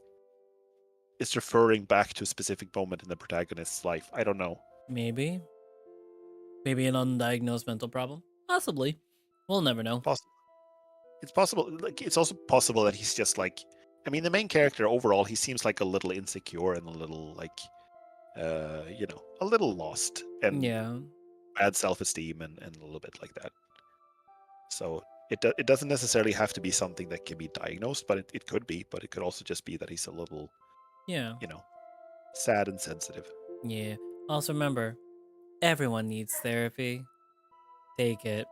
is referring back to a specific moment in the protagonist's life. I don't know.
Maybe. Maybe an undiagnosed mental problem. Possibly. We'll never know.
It's possible. Like, it's also possible that he's just like. I mean, the main character overall, he seems like a little insecure and a little like, a little lost and
Yeah.
bad self-esteem and a little bit like that. So it doesn't necessarily have to be something that can be diagnosed, but it could be. But it could also just be that he's a little,
Yeah.
sad and sensitive.
Yeah. Also remember, everyone needs therapy. Take it.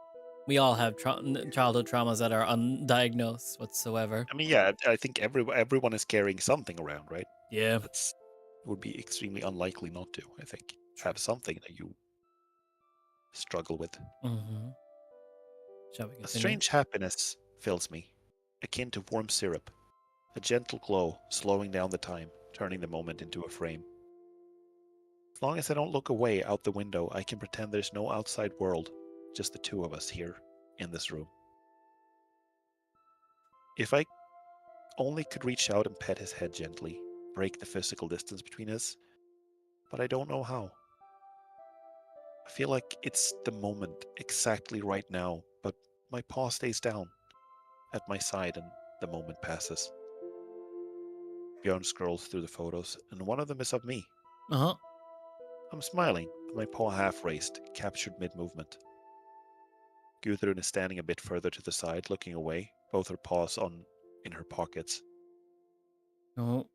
We all have childhood traumas that are undiagnosed whatsoever.
I mean, yeah, I think everyone is carrying something around, right?
Yeah.
That's would be extremely unlikely not to. I think have something that you struggle with.
Mm-hmm. Shall we
A
continue?
strange happiness fills me, akin to warm syrup, a gentle glow slowing down the time, turning the moment into a frame. As long as I don't look away out the window, I can pretend there's no outside world, just the two of us here in this room. If I only could reach out and pet his head gently, break the physical distance between us, but I don't know how. I feel like it's the moment exactly right now, but my paw stays down at my side and the moment passes. Bjorn scrolls through the photos, and one of them is of me.
Uh-huh.
I'm smiling, with my paw half raised, captured mid movement. Gudrun is standing a bit further to the side, looking away, both her paws in her pockets.
Oh.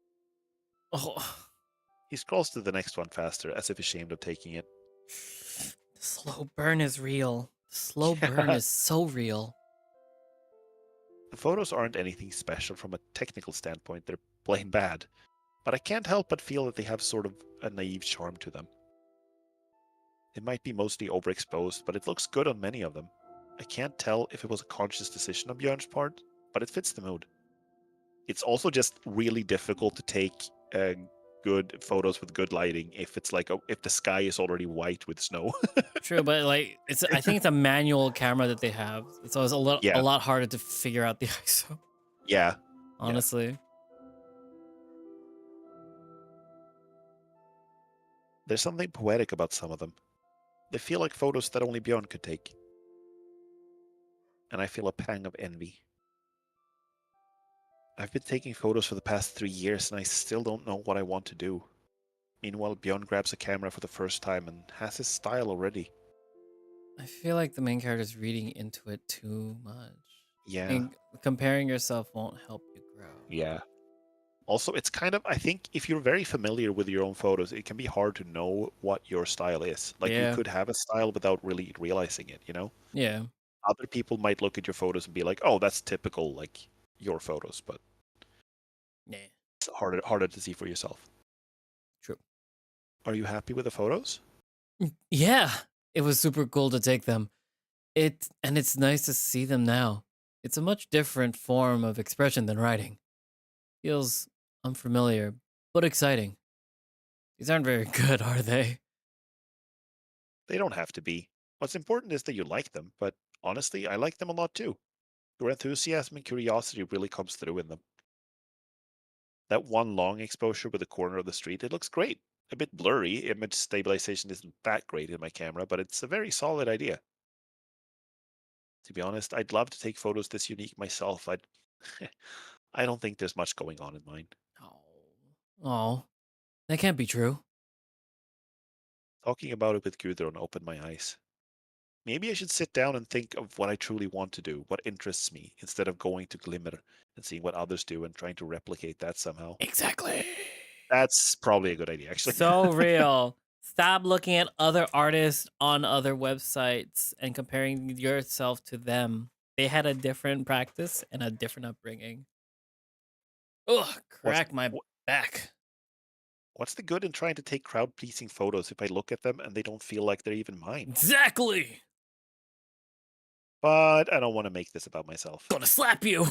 Oh.
He scrolls to the next one faster, as if ashamed of taking it.
The slow burn is real. The slow burn
Yeah.
is so real.
The photos aren't anything special from a technical standpoint, they're plain bad, but I can't help but feel that they have sort of a naive charm to them. It might be mostly overexposed, but it looks good on many of them. I can't tell if it was a conscious decision on Björn's part, but it fits the mood. It's also just really difficult to take good photos with good lighting if it's like if the sky is already white with snow.
True, but like I think it's a manual camera that they have. So it's a
Yeah,
lot harder to figure out the ISO.
yeah, yeah.
Honestly.
There's something poetic about some of them. They feel like photos that only Björn could take. And I feel a pang of envy. I've been taking photos for the past 3 years and I still don't know what I want to do. Meanwhile, Björn grabs a camera for the first time and has his style already.
I feel like the main character is reading into it too much.
Yeah,
And comparing yourself won't help you grow.
yeah. Also, it's kind of, I think if you're very familiar with your own photos, it can be hard to know what your style is. Like you
Yeah.
could have a style without really realizing it, you know?
Yeah.
Other people might look at your photos and be like, "Oh, that's typical like your photos," but
Yeah.
it's harder to see for yourself.
True.
Are you happy with the photos?
Yeah. It was super cool to take them. It's nice to see them now. It's a much different form of expression than writing. Feels unfamiliar, but exciting. These aren't very good, are they?
They don't have to be. What's important is that you like them, but honestly, I like them a lot too. Your enthusiasm and curiosity really comes through in them. That one long exposure with the corner of the street, it looks great. A bit blurry, image stabilization isn't that great in my camera, but it's a very solid idea. To be honest, I'd love to take photos this unique myself. I don't think there's much going on in mine.
Oh. Oh. That can't be true.
Talking about it with Gudrun opened my eyes. Maybe I should sit down and think of what I truly want to do, what interests me, instead of going to Glimmer and seeing what others do and trying to replicate that somehow.
Exactly.
That's probably a good idea, actually.
So real. Stop looking at other artists on other websites and comparing yourself to them. They had a different practice and a different upbringing. Ugh,
what's
crack my
wh-
back.
what's the good in trying to take crowd-pleasing photos if I look at them and they don't feel like they're even mine?
Exactly.
But I don't want to make this about myself.
Gonna slap you.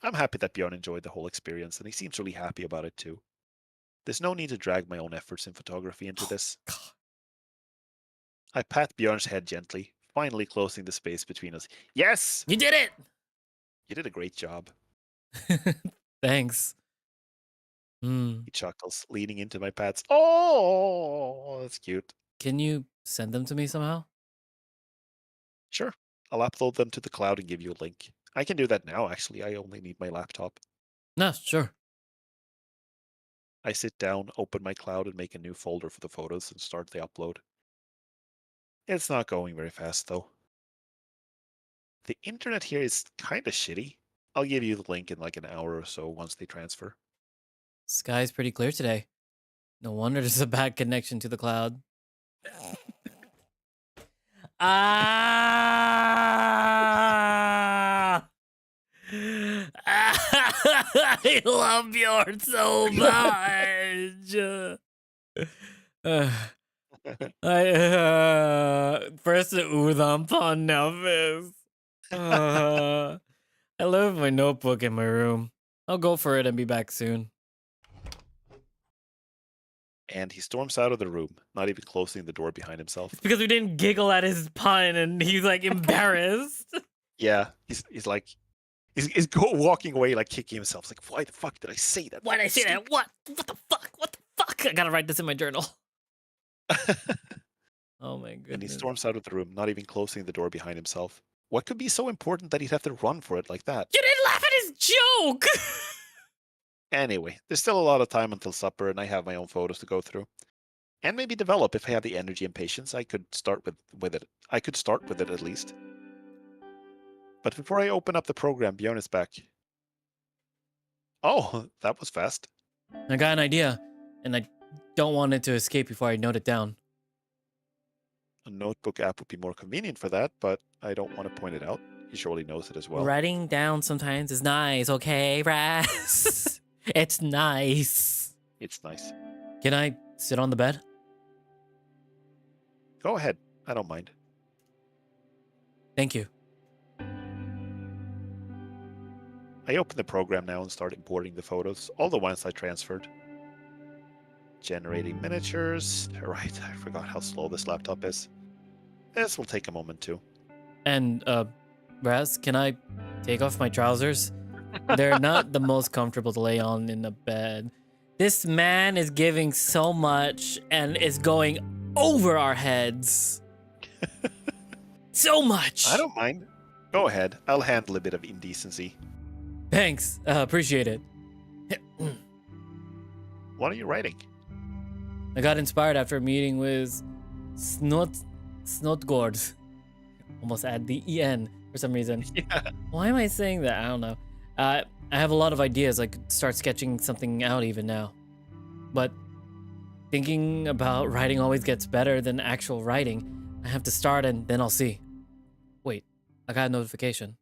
I'm happy that Björn enjoyed the whole experience, and he seems really happy about it too. There's no need to drag my own efforts in photography into this. I pat Björn's head gently, finally closing the space between us. Yes!
You did it.
You did a great job.
Thanks.
He chuckles, leaning into my pats. Oh, that's cute.
Can you send them to me somehow?
Sure. I'll upload them to the cloud and give you a link. I can do that now, actually. I only need my laptop.
No, sure.
I sit down, open my cloud, and make a new folder for the photos and start the upload. It's not going very fast, though. The internet here is kind of shitty. I'll give you the link in like an hour or so once they transfer.
Sky's pretty clear today. No wonder there's a bad connection to the cloud. Ah! I love Bjorn so much. First the udon pun, now this. I left my notebook in my room. I'll go for it and be back soon.
And he storms out of the room, not even closing the door behind himself.
It's because we didn't giggle at his pun and he's like embarrassed.
Yeah, he's like, he's walking away like kicking himself. It's like, why the fuck did I say that?
Why did I say that? What? What the fuck? What the fuck? I gotta write this in my journal. Oh my goodness.
And he storms out of the room, not even closing the door behind himself. What could be so important that he'd have to run for it like that?
You didn't laugh at his joke!
Anyway, there's still a lot of time until supper, and I have my own photos to go through. And maybe develop if I have the energy and patience. I could start with it. I could start with it at least. But before I open up the program, Björn is back. Oh, that was fast.
I got an idea, and I don't want it to escape before I note it down.
A notebook app would be more convenient for that, but I don't want to point it out. He surely knows it as well.
Writing down sometimes is nice, okay, Raz? It's nice.
It's nice.
Can I sit on the bed?
Go ahead. I don't mind.
Thank you.
I open the program now and start importing the photos, all the ones I transferred. Generating miniatures. Right, I forgot how slow this laptop is. This will take a moment too.
And, Raz, can I take off my trousers? They're not the most comfortable to lay on in the bed. This man is giving so much and is going over our heads. So much.
I don't mind. Go ahead. I'll handle a bit of indecency.
Thanks. Appreciate it.
What are you writing?
I got inspired after a meeting with Snotgord. Almost add the EN for some reason.
Yeah.
Why am I saying that? I don't know. I have a lot of ideas. I could start sketching something out even now. But thinking about writing always gets better than actual writing. I have to start and then I'll see. Wait, I got a notification.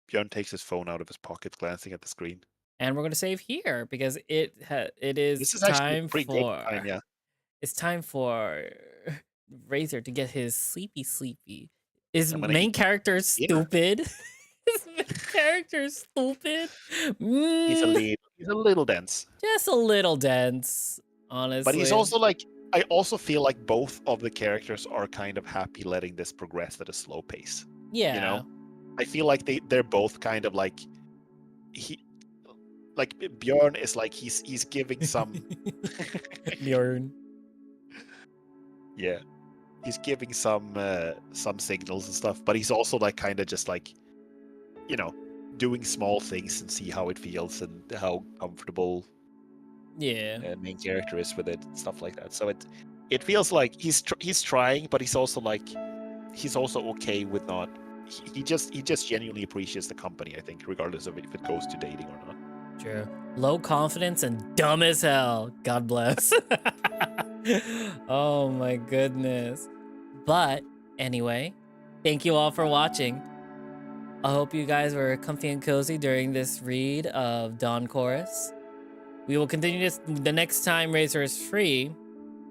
Bjorn takes his phone out of his pocket, glancing at the screen.
And we're gonna save here because it is
This is actually
time
pretty good
for
time, yeah.
it's time for Razor to get his sleepy. Is
I'm gonna
main
eat
character
dinner.
stupid? Is main character stupid?
He's a little dense.
Just a little dense, honestly.
But he's also like, I also feel like both of the characters are kind of happy letting this progress at a slow pace.
yeah.
You know? I feel like they're both kind of like Bjorn is like he's giving some
Bjorn.
yeah. He's giving some signals and stuff, but he's also like kind of just like, you know, doing small things and see how it feels and how comfortable main character is with it, stuff like that. So it feels like he's trying, but he's also okay with not. He just genuinely appreciates the company, I think, regardless of if it goes to dating or not.
True. Low confidence and dumb as hell. God bless. Oh my goodness. But anyway, thank you all for watching. I hope you guys were comfy and cozy during this read of Dawn Chorus. We will continue this the next time Razor is free.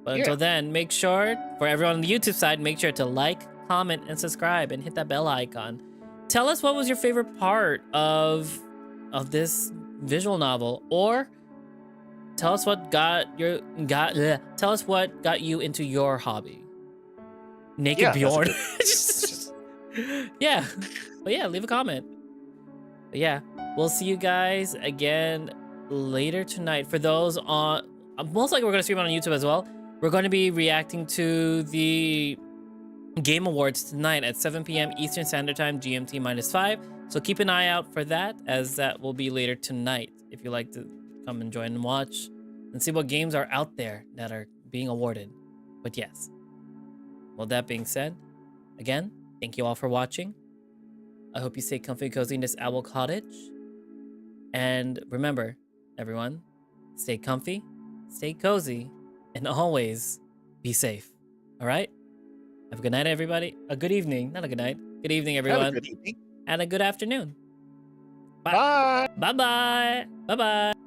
But until then, make sure, for everyone on the YouTube side, make sure to like, comment, and subscribe, and hit that bell icon. Tell us what was your favorite part of this visual novel, or tell us what got you into your hobby. Naked Bjorn. Yeah. But yeah, leave a comment. But yeah, we'll see you guys again later tonight. For those on, most likely we're gonna stream on YouTube as well. We're going to be reacting to the Game Awards tonight at 7 p.m. Eastern Standard Time, GMT -5. So keep an eye out for that, as that will be later tonight. If you like to come and join and watch and see what games are out there that are being awarded. But yes, well, that being said, again, thank you all for watching. I hope you stay comfy and cozy in this owl cottage. And remember, everyone, stay comfy, stay cozy, and always be safe. All right? Have a good night, everybody. A good evening. Not a good night. Good evening, everyone.
Have a good evening.
And a good afternoon.
Bye.
Bye-bye. Bye-bye.